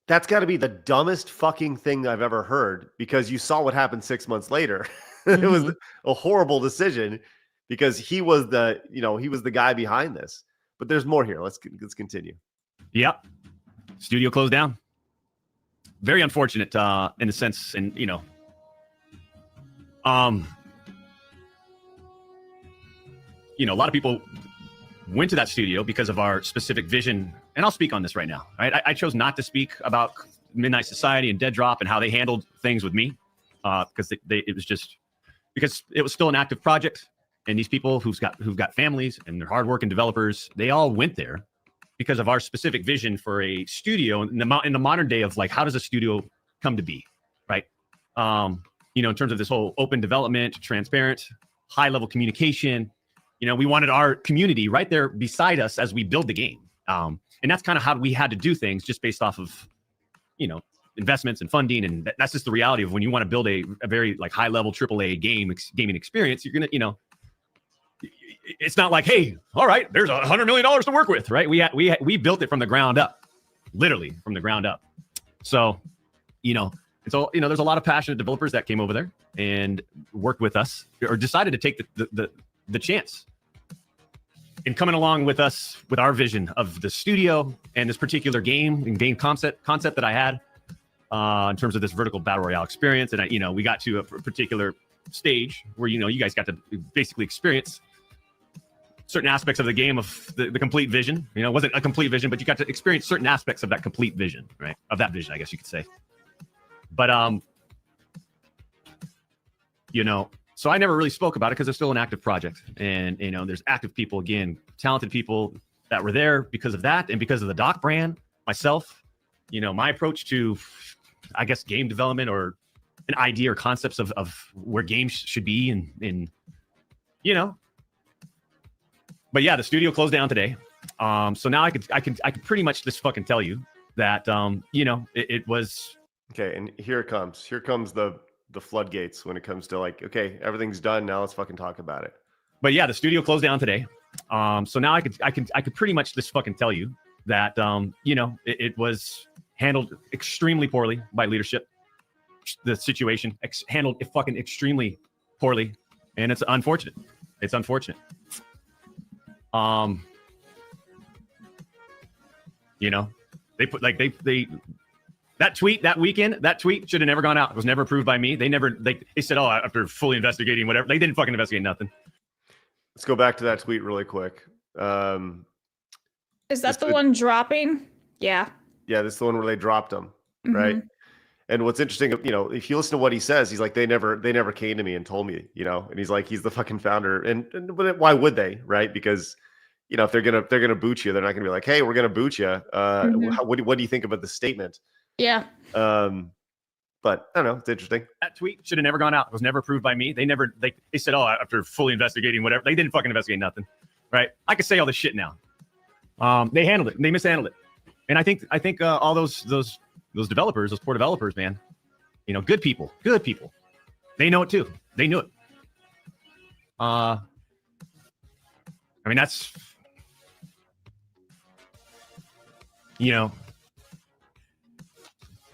that's got to be the dumbest fucking thing I've ever heard, because you saw what happened 6 months later. It was a horrible decision because he was the guy behind this. But there's more here. Let's continue. Yep. Studio closed down. Very unfortunate in a sense. And, a lot of people went to that studio because of our specific vision. And I'll speak on this right now. Right? I chose not to speak about Midnight Society and Dead Drop and how they handled things with me because it was just because it was still an active project. And these people who've got families and they're hardworking developers, they all went there because of our specific vision for a studio in the modern day of like, how does a studio come to be, right? In terms of this whole open development, transparent, high level communication. We wanted our community right there beside us as we build the game. And that's kind of how we had to do things just based off of, investments and funding, and that's just the reality of when you want to build a very like high level AAA gaming experience. You're gonna, it's not like, hey, all right, there's $100 million to work with, right? We built it from the ground up, literally from the ground up. So, it's all, there's a lot of passionate developers that came over there and worked with us or decided to take the chance in coming along with us with our vision of the studio and this particular game and game concept that I had in terms of this vertical battle royale experience. And we got to a particular stage where, you guys got to basically experience certain aspects of the game of the complete vision. It wasn't a complete vision, but you got to experience certain aspects of that complete vision, right? Of that vision, I guess you could say. But, so I never really spoke about it because it's still an active project. And, there's active people, again, talented people that were there because of that and because of the Doc brand, myself, my approach to, I guess, game development or an idea or concepts of where games should be and But yeah, the studio closed down today. So now I could pretty much just fucking tell you that, it was. Okay. And here it comes. Here comes the floodgates when it comes to like, okay, everything's done. Now let's fucking talk about it. But yeah, the studio closed down today. So now I could pretty much just fucking tell you that, it was handled extremely poorly by leadership. The situation handled fucking extremely poorly. And it's unfortunate. It's unfortunate. They put like they that tweet should have never gone out. It was never approved by me. They said, oh, after fully investigating whatever, they didn't fucking investigate nothing. Let's go back to that tweet really quick. Is that the one dropping? Yeah. Yeah, this is the one where they dropped him, right? And what's interesting, if you listen to what he says, he's like, they never came to me and told me, and he's like, he's the fucking founder. And but why would they, right? Because, if they're gonna boot you, they're not gonna be like, hey, we're gonna boot you. What do you think about the statement? Yeah. But I don't know, it's interesting. That tweet should have never gone out. It was never approved by me. They said, oh, after fully investigating whatever, they didn't fucking investigate nothing, right? I could say all this shit now. They handled it. They mishandled it. And I think all those developers, those poor developers, man, good people. They know it too. They knew it. That's,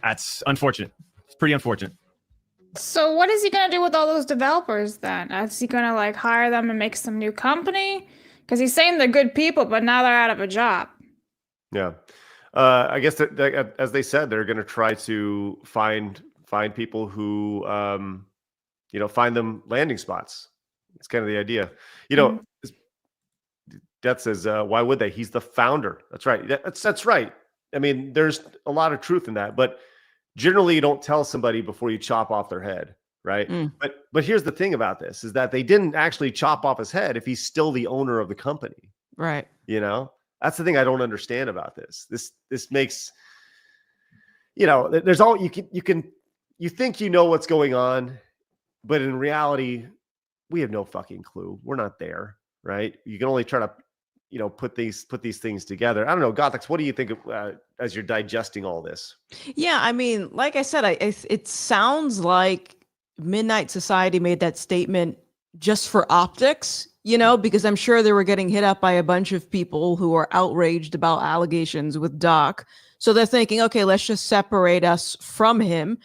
that's unfortunate. It's pretty unfortunate. So what is he going to do with all those developers then? Is he going to like hire them and make some new company? Because he's saying they're good people, but now they're out of a job. Yeah. I guess that, as they said, they're going to try to find people who, find them landing spots. It's kind of the idea. Death says, why would they? He's the founder. That's right. That's right. I mean, there's a lot of truth in that, but generally you don't tell somebody before you chop off their head, right? But here's the thing about this is that they didn't actually chop off his head if he's still the owner of the company. Right. That's the thing I don't understand about this. This makes, there's all you think you know what's going on, but in reality, we have no fucking clue. We're not there, right? You can only try to, put these things together. I don't know, Gothix, what do you think of, as you're digesting all this? Yeah, I mean, like I said, it sounds like Midnight Society made that statement just for optics, because I'm sure they were getting hit up by a bunch of people who are outraged about allegations with Doc. So they're thinking, okay, let's just separate us from him.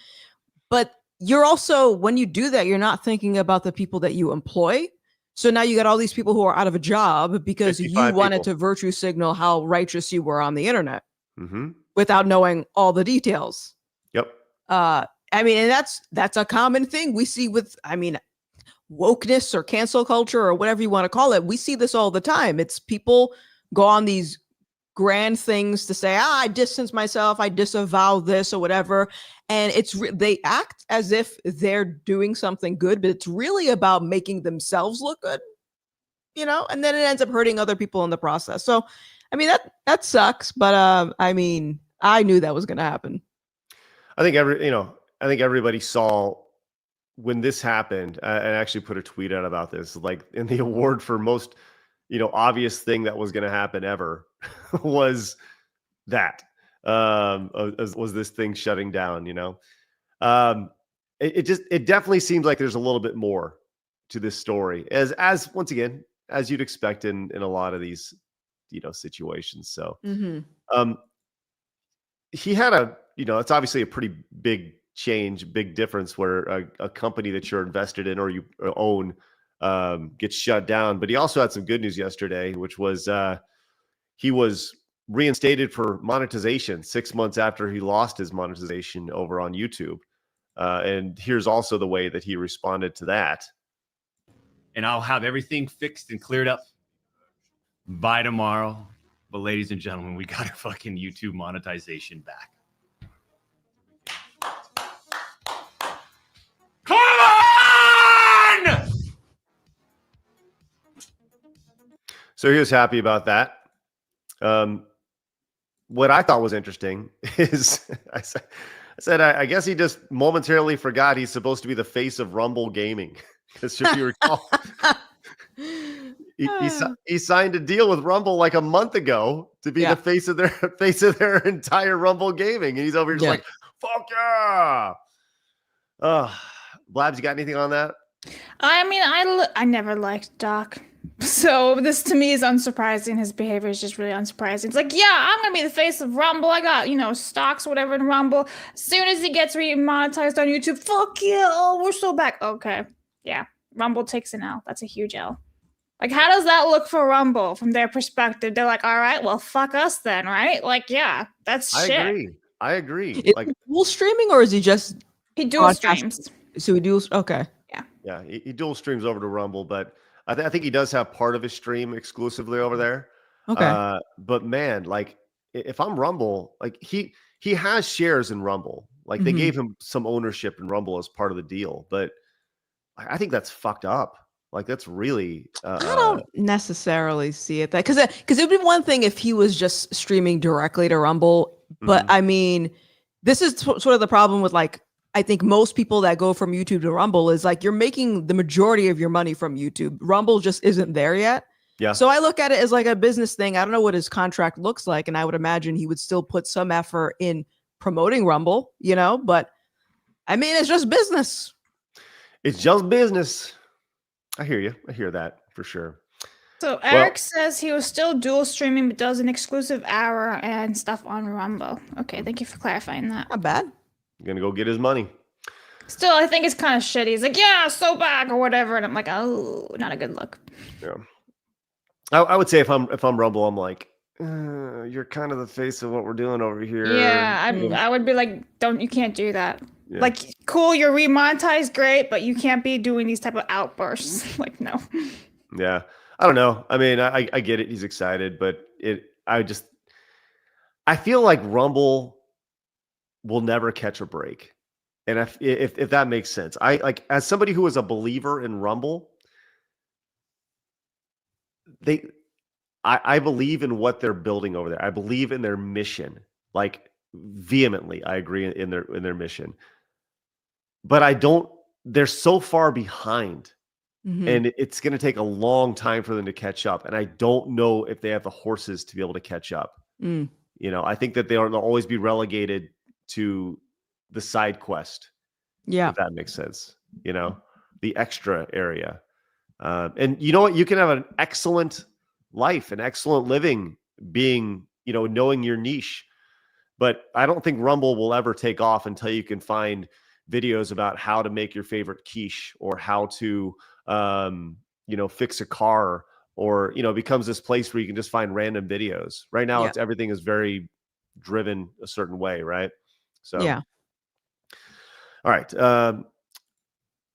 But you're also, when you do that, you're not thinking about the people that you employ. So now you got all these people who are out of a job because you wanted to virtue signal how righteous you were on the internet without knowing all the details. Yep. And that's a common thing we see with, wokeness or cancel culture or whatever you want to call it. We see this all the time. It's people go on these grand things to say, I distance myself, I disavow this or whatever. And they act as if they're doing something good, but it's really about making themselves look good, and then it ends up hurting other people in the process. So, that sucks, but I knew that was going to happen. I think everybody saw when this happened. I actually put a tweet out about this, like in the award for most, obvious thing that was going to happen ever was that. was this thing shutting down, you know? It definitely seems like there's a little bit more to this story, as once again, as you'd expect in a lot of these, you know, situations. So he had it's obviously a pretty big change, big difference where a company that you're invested in or you own gets shut down. But he also had some good news yesterday, which was he was reinstated for monetization 6 months after he lost his monetization over on YouTube. And here's also the way that he responded to that. And I'll have everything fixed and cleared up by tomorrow. But ladies and gentlemen, we got our fucking YouTube monetization back. Come on! So he was happy about that. What I thought was interesting is I said, I guess he just momentarily forgot he's supposed to be the face of Rumble Gaming. Because if you recall, he signed a deal with Rumble like a month ago to be the face of their entire Rumble Gaming, and he's over here just like, fuck yeah. Blabs, you got anything on that? I mean, I never liked Doc. So this to me is unsurprising. His behavior is just really unsurprising. It's like, yeah, I'm gonna be the face of Rumble. I got, stocks, whatever in Rumble. As soon as he gets remonetized on YouTube, fuck yeah, oh, we're so back. Okay. Yeah. Rumble takes an L. That's a huge L. Like, how does that look for Rumble from their perspective? They're like, all right, well, fuck us then, right? Like, yeah, that's shit. I agree. Is he dual streaming or is he just he dual streams? So he dual. Okay. Yeah, he dual streams over to Rumble, but I think he does have part of his stream exclusively over there. Okay. But man, like if I'm Rumble, like he has shares in Rumble. Like they gave him some ownership in Rumble as part of the deal, but I think that's fucked up. Like that's really. I don't necessarily see it that because it would be one thing if he was just streaming directly to Rumble, but I mean, this is sort of the problem with like. I think most people that go from YouTube to Rumble is like you're making the majority of your money from YouTube. Rumble just isn't there yet. Yeah. So I look at it as like a business thing. I don't know what his contract looks like, and I would imagine he would still put some effort in promoting Rumble, but I mean, it's just business. It's just business. I hear you. I hear that for sure. So Eric says he was still dual streaming, but does an exclusive hour and stuff on Rumble. Okay, thank you for clarifying that. Not bad. Gonna go get his money. Still, I think it's kind of shitty. He's like, yeah, so back or whatever, and I'm like, oh, not a good look. Yeah, I would say if I'm Rumble, I'm like, you're kind of the face of what we're doing over here. Yeah, I would be like, you can't do that. Yeah. Like, cool, you're remonetized, great, but you can't be doing these type of outbursts. Like, no. Yeah, I don't know. I mean, I get it. He's excited, but I feel like Rumble will never catch a break. And if that makes sense, I like as somebody who is a believer in Rumble, I believe in what they're building over there. I believe in their mission, like vehemently. I agree in their mission, but they're so far behind and it's going to take a long time for them to catch up. And I don't know if they have the horses to be able to catch up. I think that they'll always be relegated to the side quest. Yeah. If that makes sense. The extra area. And you know what? You can have an excellent life, an excellent living being, knowing your niche. But I don't think Rumble will ever take off until you can find videos about how to make your favorite quiche or how to, fix a car or, becomes this place where you can just find random videos. Right now, everything is very driven a certain way, right? So, yeah. All right.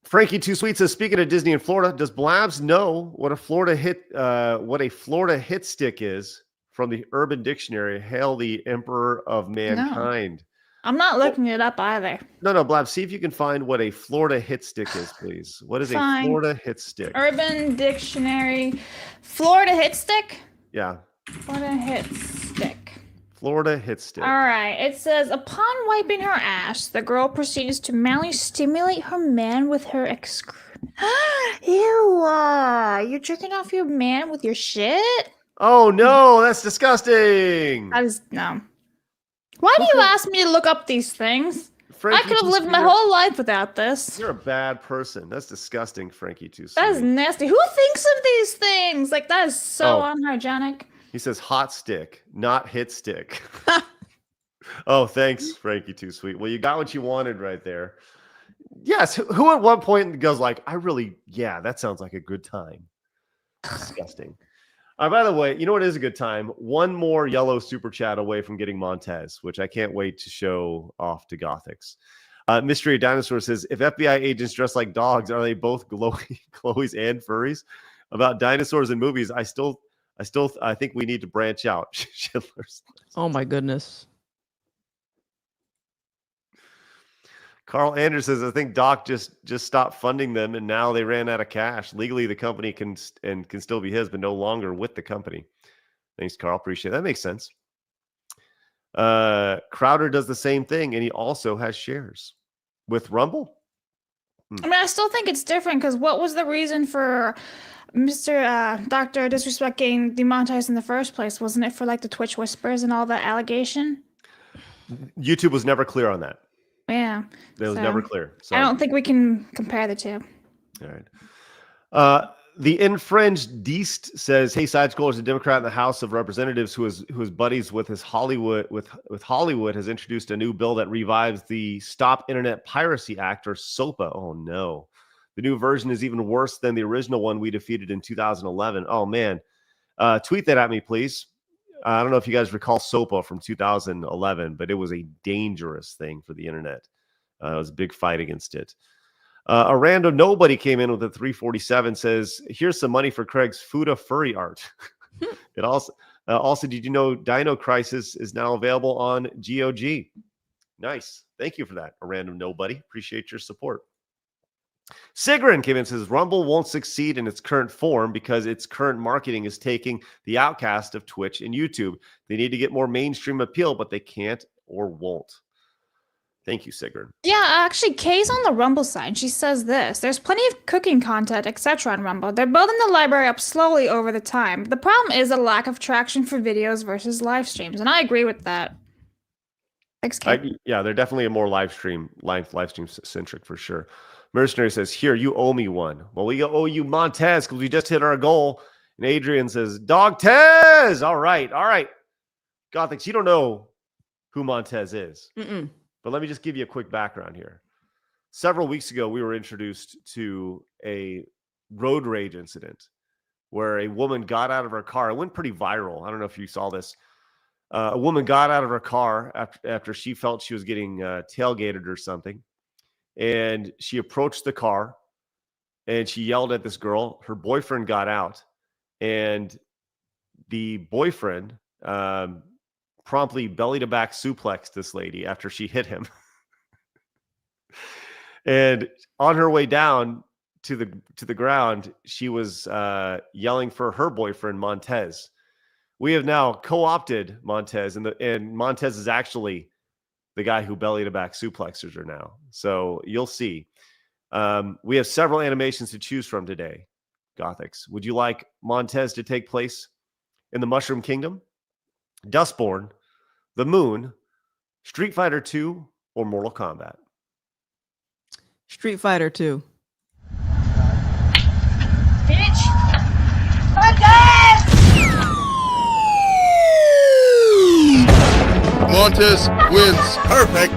Frankie Too Sweet says, speaking of Disney in Florida, does Blabs know what a Florida hit stick is from the Urban Dictionary? Hail the Emperor of Mankind. No. I'm not looking it up either. No, Blabs, see if you can find what a Florida hit stick is, please. What is a Florida hit stick? Urban Dictionary. Florida hit stick? Yeah. Florida hit stick. Florida hit stick. All right. It says, upon wiping her ass, the girl proceeds to manually stimulate her man with her Ew. You're jerking off your man with your shit? Oh, no. That's disgusting. That is, no. Why do you ask me to look up these things? Frankie, I could have lived my whole life without this. You're a bad person. That's disgusting, Frankie. Too. That is nasty. Who thinks of these things? Like, that is so unhygienic. He says hot stick, not hit stick. Oh, thanks, Frankie. Too sweet. Well, you got what you wanted right there. Yes. Who at one point goes like, that sounds like a good time. Disgusting. By the way, you know what is a good time? One more yellow super chat away from getting Montez, which I can't wait to show off to Gothix. Mystery Dinosaur says, if FBI agents dress like dogs, are they both Chloe's and furries? About dinosaurs in movies, I think we need to branch out. Schindler's List. Oh my goodness. Carl Anders says, I think Doc just stopped funding them, and now they ran out of cash. Legally, the company can still be his, but no longer with the company. Thanks, Carl. Appreciate it. That makes sense. Crowder does the same thing, and he also has shares with Rumble. I mean, I still think it's different because what was the reason for Mr. Dr. Disrespect getting demonetized in the first place? Wasn't it for like the Twitch whispers and all the allegation? YouTube was never clear on that. Yeah. It was never clear. So. I don't think we can compare the two. All right. The infringed Deist says, "Hey, Side Scroller is a Democrat in the House of Representatives who is buddies with his Hollywood has introduced a new bill that revives the Stop Internet Piracy Act, or SOPA. Oh no, the new version is even worse than the original one we defeated in 2011. Oh man, tweet that at me, please. I don't know if you guys recall SOPA from 2011, but it was a dangerous thing for the internet. It was a big fight against it. A random nobody came in with a 347, says, here's some money for Craig's Fuda furry art. It also, did you know Dino Crisis is now available on GOG? Nice. Thank you for that, a random nobody. Appreciate your support. Sigrid came in and says, Rumble won't succeed in its current form because its current marketing is taking the outcast of Twitch and YouTube. They need to get more mainstream appeal, but they can't or won't. Thank you, Sigrid. Yeah, actually, Kay's on the Rumble side. She says this. There's plenty of cooking content, etc. on Rumble. They're building the library up slowly over the time. The problem is a lack of traction for videos versus live streams, and I agree with that. Thanks, Kay. Yeah, they're definitely a more live stream centric for sure. Mercenary says, here, you owe me one. Well, we owe you Montez because we just hit our goal. And Adrian says, Dog Tez! All right. Gothix, you don't know who Montez is. Mm-mm. But let me just give you a quick background here. Several weeks ago, we were introduced to a road rage incident where a woman got out of her car. It went pretty viral. I don't know if you saw this. A woman got out of her car after she felt she was getting tailgated or something. And she approached the car and she yelled at this girl. Her boyfriend got out, and the boyfriend promptly belly to back suplexed this lady after she hit him. And on her way down to the ground, she was yelling for her boyfriend Montez. We have now co-opted Montez, and Montez is actually the guy who belly to back suplexers her now. So you'll see. We have several animations to choose from today. Gothix, would you like Montez to take place in the Mushroom Kingdom, Dustborn, The Moon, Street Fighter 2, or Mortal Kombat? Street Fighter 2. Montez wins. Perfect.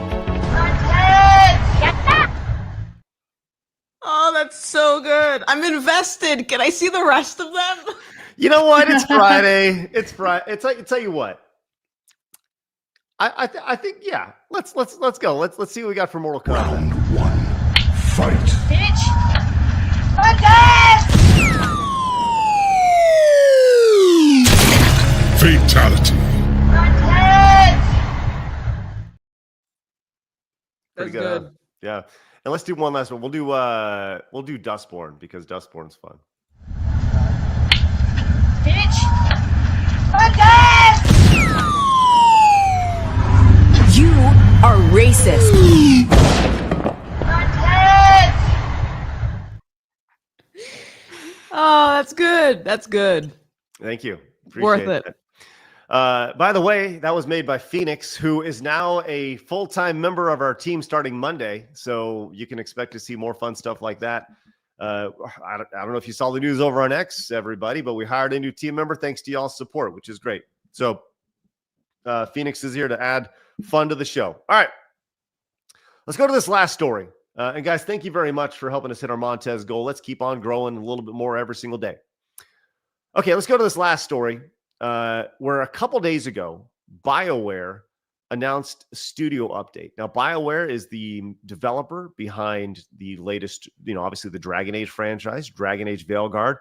Oh, that's so good. I'm invested. Can I see the rest of them? You know what? It's Friday. It's Friday. Tell you what. I think yeah. Let's go. Let's see what we got for Mortal Kombat. Round 1. Fight. Fatality. Pretty good. Huh? Yeah. And let's do one last one. We'll do Dustborn because Dustborn's fun. You are racist. Oh, that's good. That's good. Thank you. Worth it. By the way, that was made by Phoenix, who is now a full-time member of our team starting Monday. So you can expect to see more fun stuff like that. I don't know if you saw the news over on X, everybody, but we hired a new team member thanks to y'all's support, which is great. So Phoenix is here to add fun to the show. All right, let's go to this last story. And guys, thank you very much for helping us hit our Montez goal. Let's keep on growing a little bit more every single day. Okay, let's go to this last story where a couple days ago, Bioware announced a studio update. Now, Bioware is the developer behind the latest, obviously the Dragon Age franchise, Dragon Age Veilguard.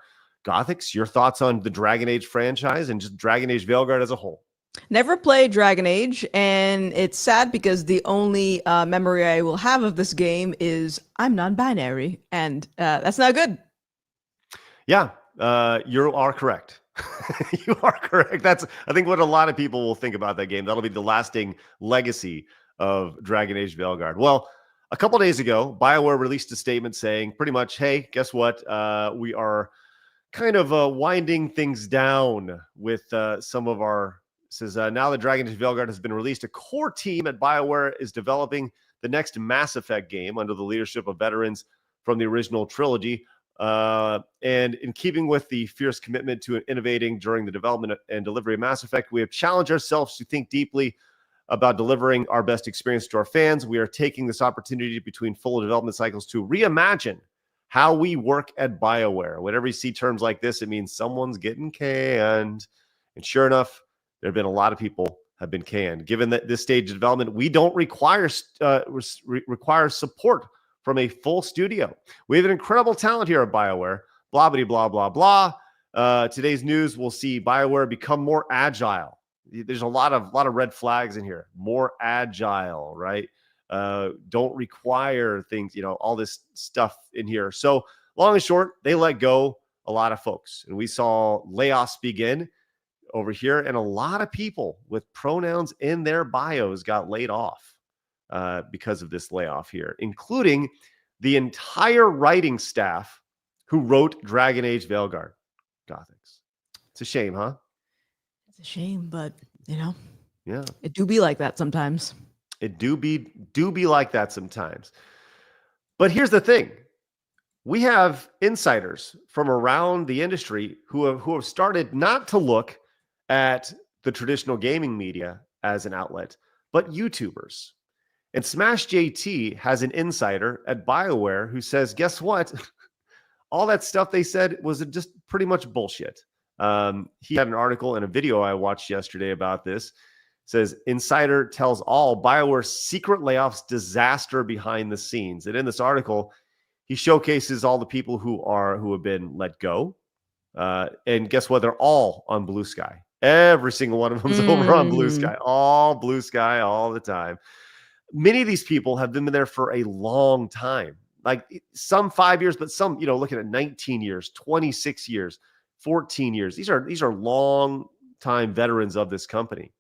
Gothix, your thoughts on the Dragon Age franchise and just Dragon Age Veilguard as a whole? Never played Dragon Age, and it's sad because the only memory I will have of this game is I'm non-binary, and that's not good. Yeah, you are correct. You are correct. That's, I think, what a lot of people will think about that game. That'll be the lasting legacy of Dragon Age Veilguard. Well, a couple days ago, BioWare released a statement saying pretty much, hey, guess what? We are kind of winding things down with some of our... Says, now that Dragon Age Veilguard has been released, a core team at BioWare is developing the next Mass Effect game under the leadership of veterans from the original trilogy. And in keeping with the fierce commitment to innovating during the development and delivery of Mass Effect, we have challenged ourselves to think deeply about delivering our best experience to our fans. We are taking this opportunity between full development cycles to reimagine how we work at BioWare. Whenever you see terms like this, it means someone's getting canned. And sure enough, there have been a lot of people have been canned. Given that this stage of development, we don't require support from a full studio. We have an incredible talent here at BioWare. Blah, blah, blah, blah, blah. Today's news will see BioWare become more agile. There's a lot of red flags in here. More agile, right? Don't require things, all this stuff in here. So long and short, they let go a lot of folks. And we saw layoffs begin over here, and a lot of people with pronouns in their bios got laid off because of this layoff here, including the entire writing staff who wrote Dragon Age Veilguard. Gothix. It's a shame, huh? It's a shame, but yeah, it do be like that sometimes. It do be like that sometimes. But here's the thing. We have insiders from around the industry who have started not to look at the traditional gaming media as an outlet, but YouTubers. And Smash JT has an insider at BioWare who says, guess what? All that stuff they said was just pretty much bullshit. He had an article and a video I watched yesterday about this. It says, insider tells all BioWare's secret layoffs disaster behind the scenes. And in this article, he showcases all the people who have been let go. And guess what? They're all on Blue Sky. Every single one of them is over on Blue Sky. All Blue Sky all the time. Many of these people have been there for a long time. Like some 5 years, but some, looking at 19 years, 26 years, 14 years. These are long time veterans of this company.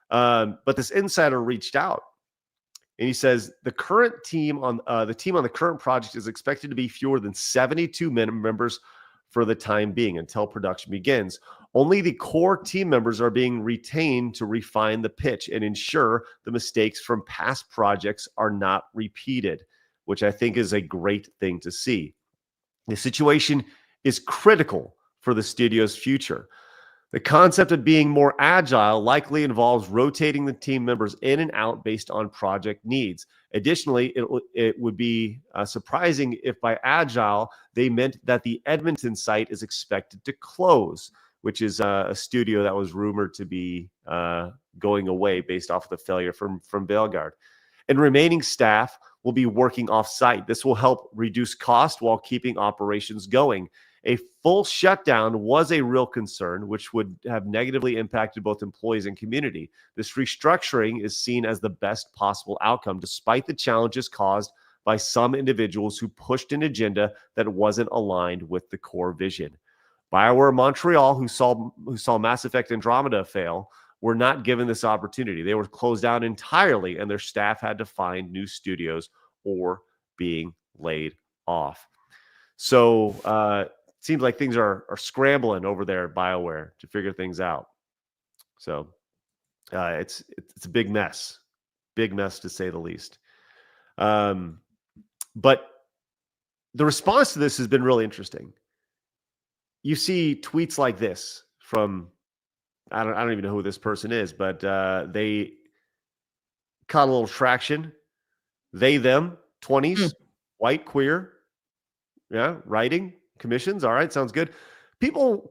But this insider reached out and he says the current team on the current project is expected to be fewer than 72 members for the time being until production begins. Only the core team members are being retained to refine the pitch and ensure the mistakes from past projects are not repeated, which I think is a great thing to see. The situation is critical for the studio's future. The concept of being more agile likely involves rotating the team members in and out based on project needs. Additionally, it would be surprising if by agile, they meant that the Edmonton site is expected to close, which is a studio that was rumored to be going away based off of the failure from Veilguard. And remaining staff will be working off-site. This will help reduce cost while keeping operations going. A full shutdown was a real concern, which would have negatively impacted both employees and community. This restructuring is seen as the best possible outcome, despite the challenges caused by some individuals who pushed an agenda that wasn't aligned with the core vision. BioWare Montreal, who saw Mass Effect Andromeda fail, were not given this opportunity. They were closed down entirely, and their staff had to find new studios or being laid off. So, seems like things are scrambling over there at BioWare to figure things out. So it's a big mess to say the least. But the response to this has been really interesting. You see tweets like this from, I don't even know who this person is, but they caught a little traction. They, them, 20s, white, queer, yeah, writing, commissions. All right, sounds good. People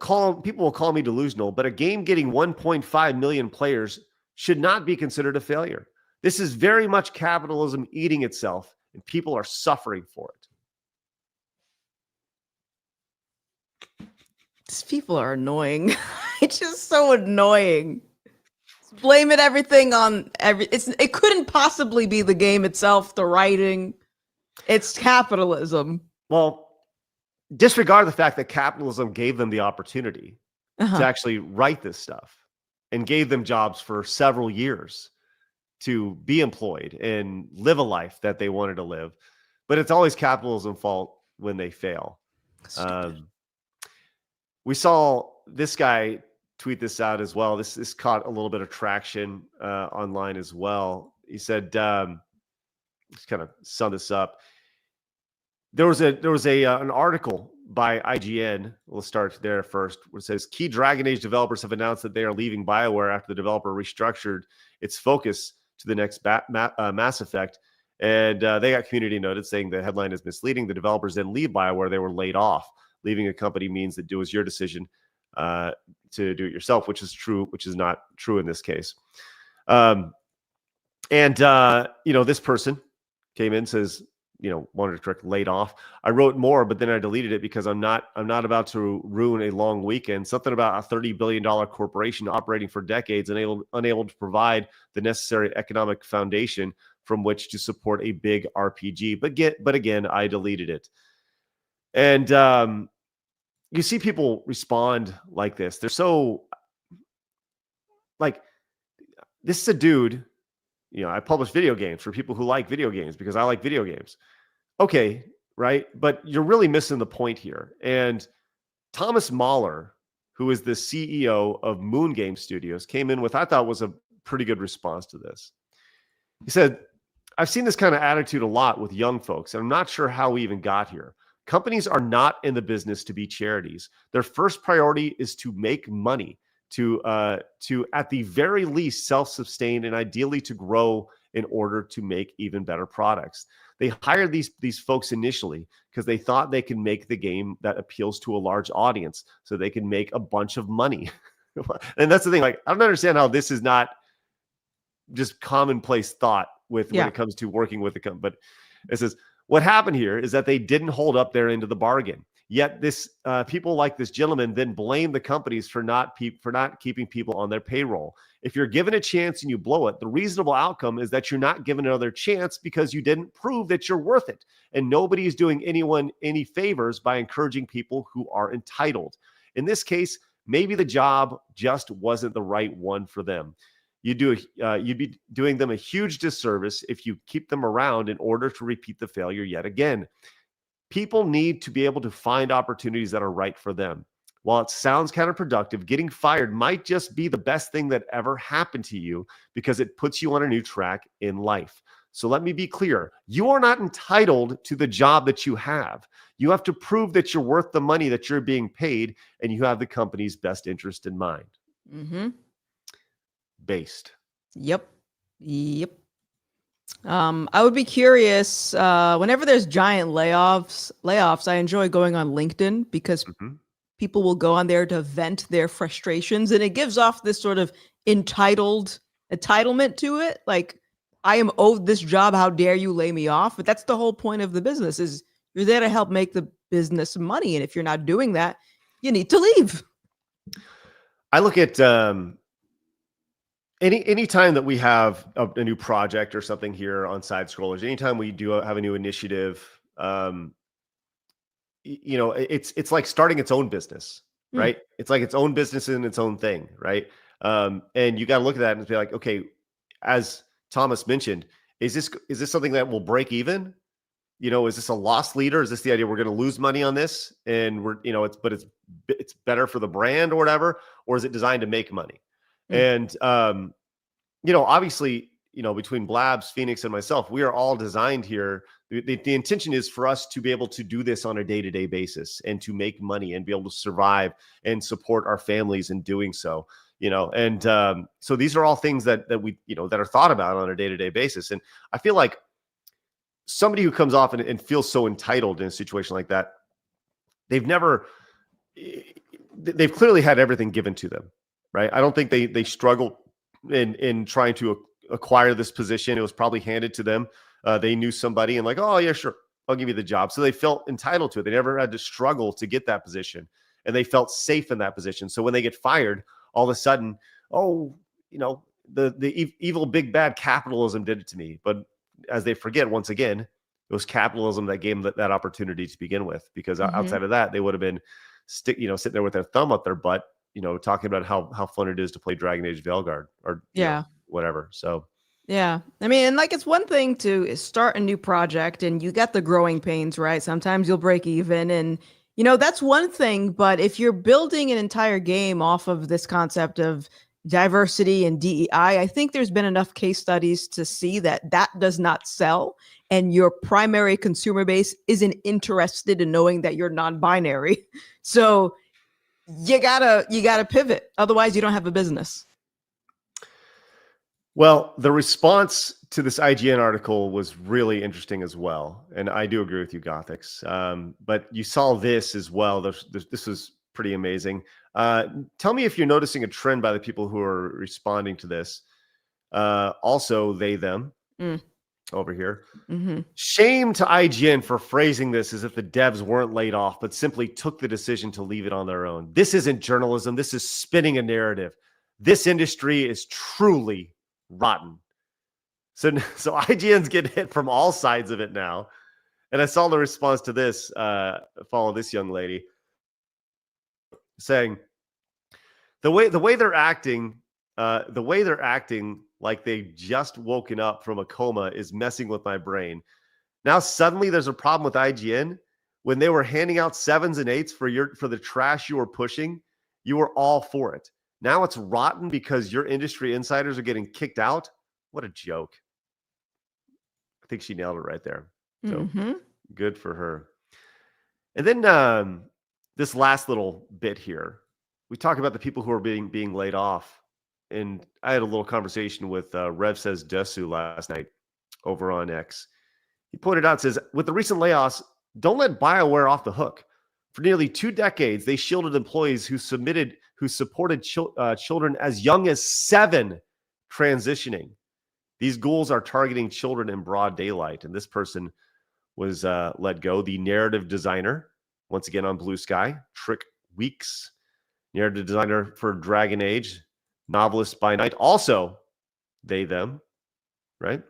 will call me delusional, but a game getting 1.5 million players should not be considered a failure. This is very much capitalism eating itself, and people are suffering for it. These people are annoying. It's just so annoying. Blame it everything on it couldn't possibly be the game itself, the writing. It's capitalism. Well, disregard the fact that capitalism gave them the opportunity to actually write this stuff and gave them jobs for several years to be employed and live a life that they wanted to live. But it's always capitalism's fault when they fail. We saw this guy tweet this out as well. This caught a little bit of traction online as well. He said, let's kind of sum this up. There was an article by IGN. We'll start there first, where it says key Dragon Age developers have announced that they are leaving Bioware after the developer restructured its focus to the next Mass Effect. And they got community noted saying the headline is misleading. The developers didn't leave Bioware; they were laid off. Leaving a company means that it was your decision to do it yourself, which is true, which is not true in this case. This person came in, says, wanted to correct laid off. I wrote more, but then I deleted it because I'm not about to ruin a long weekend. Something about a $30 billion corporation operating for decades and unable to provide the necessary economic foundation from which to support a big RPG. But again, I deleted it. And you see people respond like this. They're so like, this is a dude. I publish video games for people who like video games because I like video games. Okay, right? But you're really missing the point here. And Thomas Mahler, who is the CEO of Moon Game Studios, came in with, I thought, was a pretty good response to this. He said, I've seen this kind of attitude a lot with young folks, and I'm not sure how we even got here. Companies are not in the business to be charities. Their first priority is to make money, to at the very least self-sustain, and ideally to grow in order to make even better products. They hired these folks initially because they thought they could make the game that appeals to a large audience so they can make a bunch of money. And that's the thing. Like, I don't understand how this is not just commonplace thought when it comes to working with the company. But it says, what happened here is that they didn't hold up their end of the bargain. Yet this people like this gentleman then blame the companies for not keeping people on their payroll. If you're given a chance and you blow it, the reasonable outcome is that you're not given another chance because you didn't prove that you're worth it. And nobody is doing anyone any favors by encouraging people who are entitled. In this case, maybe the job just wasn't the right one for them. You'd be doing them a huge disservice if you keep them around in order to repeat the failure yet again. People need to be able to find opportunities that are right for them. While it sounds counterproductive, getting fired might just be the best thing that ever happened to you because it puts you on a new track in life. So let me be clear. You are not entitled to the job that you have. You have to prove that you're worth the money that you're being paid and you have the company's best interest in mind. Mm-hmm. Based. Yep. I would be curious, whenever there's giant layoffs, I enjoy going on LinkedIn because people will go on there to vent their frustrations, and it gives off this sort of entitlement to it. Like, I am owed this job. How dare you lay me off? But that's the whole point of the business, is you're there to help make the business money. And if you're not doing that, you need to leave. I look at any time that we have a new project or something here on Side Scrollers, anytime we do have a new initiative, it's like starting its own business, right? It's like its own business and its own thing, right? And you got to look at that and be like, okay, as Thomas mentioned, is this something that will break even? Is this a loss leader? Is this the idea we're going to lose money on this, and it's better for the brand or whatever, or is it designed to make money? And obviously, between Blabs, Phoenix, and myself, we are all designed here. The intention is for us to be able to do this on a day-to-day basis and to make money and be able to survive and support our families in doing so. So these are all things that we, that are thought about on a day-to-day basis. And I feel like somebody who comes off and feels so entitled in a situation like that, they've clearly had everything given to them, right? I don't think they struggle in trying to acquire this position. It was probably handed to them. They knew somebody and like, oh yeah, sure, I'll give you the job. So they felt entitled to it. They never had to struggle to get that position, and they felt safe in that position. So when they get fired, all of a sudden, the evil big bad capitalism did it to me. But as they forget, once again, it was capitalism that gave them that opportunity to begin with. Because outside of that, they would have been sitting there with their thumb up their butt, talking about how fun it is to play Dragon Age Veilguard or whatever. So yeah, I mean, and like it's one thing to start a new project and you get the growing pains, right? Sometimes you'll break even, and that's one thing. But if you're building an entire game off of this concept of diversity and DEI, I think there's been enough case studies to see that does not sell, and your primary consumer base isn't interested in knowing that you're non-binary. So you gotta pivot, otherwise you don't have a business. Well, the response to this IGN article was really interesting as well, and I do agree with you, Gothix. But you saw this as well. This was pretty amazing. Tell me if you're noticing a trend by the people who are responding to this. Also, they, them, over here. Shame to IGN for phrasing this as if the devs weren't laid off, but simply took the decision to leave it on their own. This isn't journalism. This is spinning a narrative. This industry is truly rotten. So IGN's getting hit from all sides of it now. And I saw the response to this, follow this young lady, saying the way they're acting like they just woken up from a coma is messing with my brain. Now suddenly there's a problem with IGN. When they were handing out 7s and 8s for the trash you were pushing, you were all for it. Now it's rotten because your industry insiders are getting kicked out. What a joke. I think she nailed it right there. So good for her. And then this last little bit here, we talk about the people who are being laid off. And I had a little conversation with Rev Says Desu last night over on X. He pointed out, says, with the recent layoffs, don't let Bioware off the hook. For nearly 2 decades, they shielded employees who supported children as young as 7 transitioning. These ghouls are targeting children in broad daylight. And this person was let go. The narrative designer, once again on Blue Sky, Trick Weeks, narrative designer for Dragon Age, novelist by night, also they, them, right?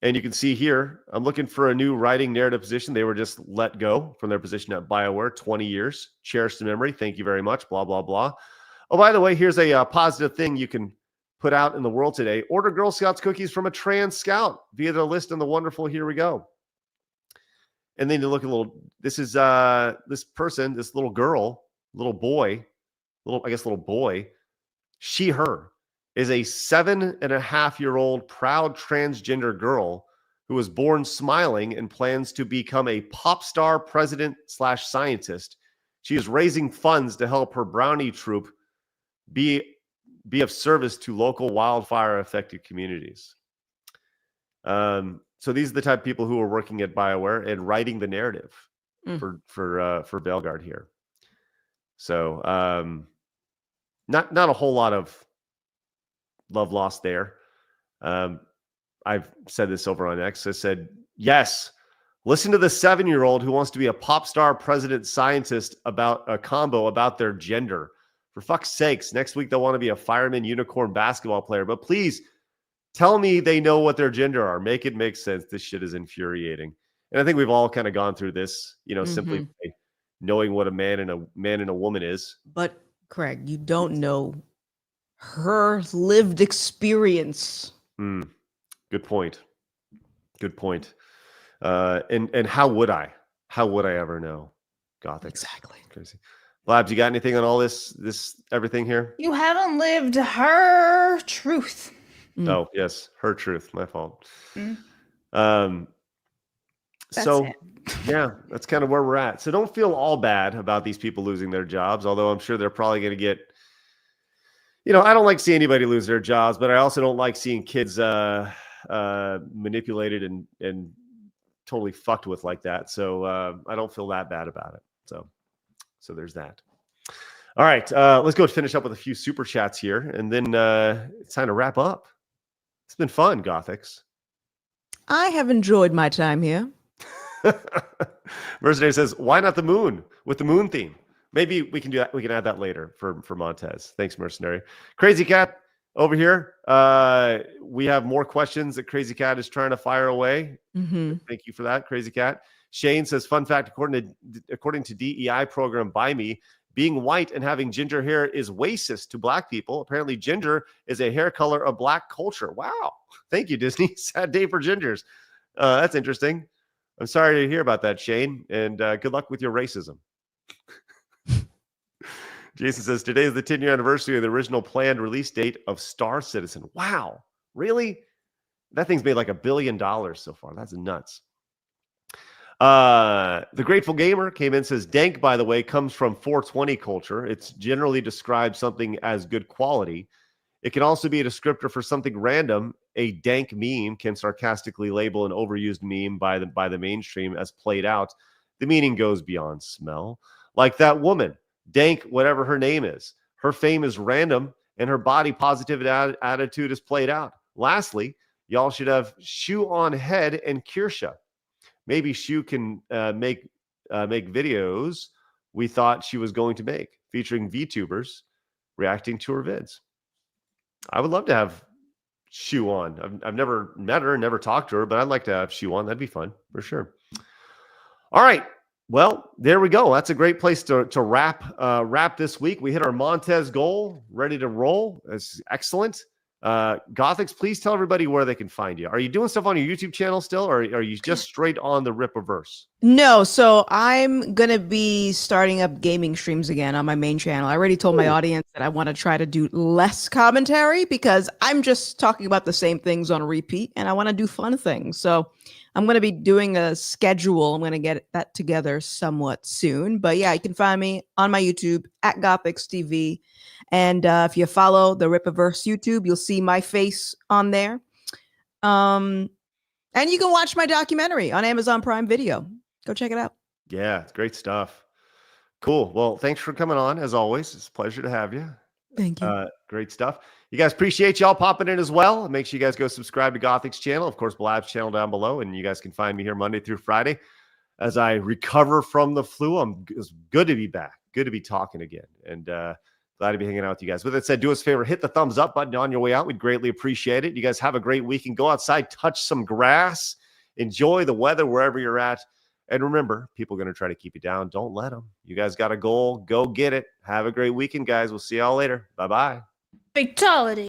And you can see here, I'm looking for a new writing narrative position. They were just let go from their position at Bioware, 20 years, cherished in memory. Thank you very much, blah, blah, blah. Oh, by the way, here's a positive thing you can put out in the world today. Order Girl Scouts cookies from a trans scout via the list in the wonderful Here We Go. And then you look a little, this is this person, this little girl, little boy, she, her, is a 7.5-year-old proud transgender girl who was born smiling and plans to become a pop star president/scientist. She is raising funds to help her brownie troop be of service to local wildfire-affected communities. So these are the type of people who are working at Bioware and writing the narrative for Veilguard here. So not a whole lot of love lost there. I've said this over on X. I said, yes, listen to the 7-year-old who wants to be a pop star president scientist about a combo about their gender. For fuck's sakes, next week they'll want to be a fireman unicorn basketball player. But please tell me they know what their gender are. Make it make sense. This shit is infuriating. And I think we've all kind of gone through this, simply by knowing what a man and a woman is. But Craig, you don't know her lived experience. Good point. Good point. And how would I? How would I ever know? Gothix. Exactly. Crazy. Blabs, you got anything on all this everything here? You haven't lived her truth. Oh, yes. Her truth. My fault. That's So, it. yeah, that's kind of where we're at. So don't feel all bad about these people losing their jobs, although I'm sure they're probably going to get, I don't like seeing anybody lose their jobs, but I also don't like seeing kids manipulated and totally fucked with like that. So I don't feel that bad about it. So there's that. All right, let's go finish up with a few super chats here, and then it's time to wrap up. It's been fun, Gothix. I have enjoyed my time here. Mercenary says, "Why not the moon with the moon theme? Maybe we can do that. We can add that later for Montez." Thanks, Mercenary. Crazy Cat over here. We have more questions that Crazy Cat is trying to fire away. Thank you for that, Crazy Cat. Shane says, "Fun fact: according to DEI program by me, being white and having ginger hair is racist to black people. Apparently, ginger is a hair color of black culture." Wow. Thank you, Disney. Sad day for gingers. That's interesting. I'm sorry to hear about that, Shane, and good luck with your racism. Jason says, "Today is the 10-year anniversary of the original planned release date of Star Citizen." Wow. Really? That thing's made like $1 billion so far. That's nuts. The Grateful Gamer came in and says, "Dank, by the way, comes from 420 culture. It's generally described something as good quality. It can also be a descriptor for something random. A dank meme can sarcastically label an overused meme by the mainstream as played out. The meaning goes beyond smell. Like that woman, Dank, whatever her name is. Her fame is random, and her body positive attitude is played out. Lastly, y'all should have Shoe on Head and Kirsha. Maybe Shoe can make videos we thought she was going to make, featuring VTubers reacting to her vids." I would love to have Shoe on. I've never met her, never talked to her, but I'd like to have Shoe on. That'd be fun for sure. All right. Well, there we go. That's a great place to wrap this week. We hit our Montez goal, ready to roll. That's excellent. Gothix, please tell everybody where they can find you. Are you doing stuff on your YouTube channel still, or are you just straight on the RippaVerse? No, so I'm going to be starting up gaming streams again on my main channel. I already told my audience that I want to try to do less commentary because I'm just talking about the same things on repeat, and I want to do fun things. So I'm going to be doing a schedule. I'm going to get that together somewhat soon. But yeah, you can find me on my YouTube at Gothix TV. And if you follow the RippaVerse YouTube, you'll see my face on there. And you can watch my documentary on Amazon Prime Video. Go check it out. Yeah, it's great stuff. Cool. Well, thanks for coming on. As always, it's a pleasure to have you. Thank you. Great stuff. You guys, appreciate y'all popping in as well. Make sure you guys go subscribe to Gothix channel. Of course, Blabs channel down below. And you guys can find me here Monday through Friday as I recover from the flu. It's good to be back. Good to be talking again. And glad to be hanging out with you guys. With that said, do us a favor, hit the thumbs up button on your way out. We'd greatly appreciate it. You guys have a great weekend. Go outside, touch some grass, enjoy the weather wherever you're at. And remember, people are going to try to keep you down. Don't let them. You guys got a goal. Go get it. Have a great weekend, guys. We'll see y'all later. Bye-bye. Fatality.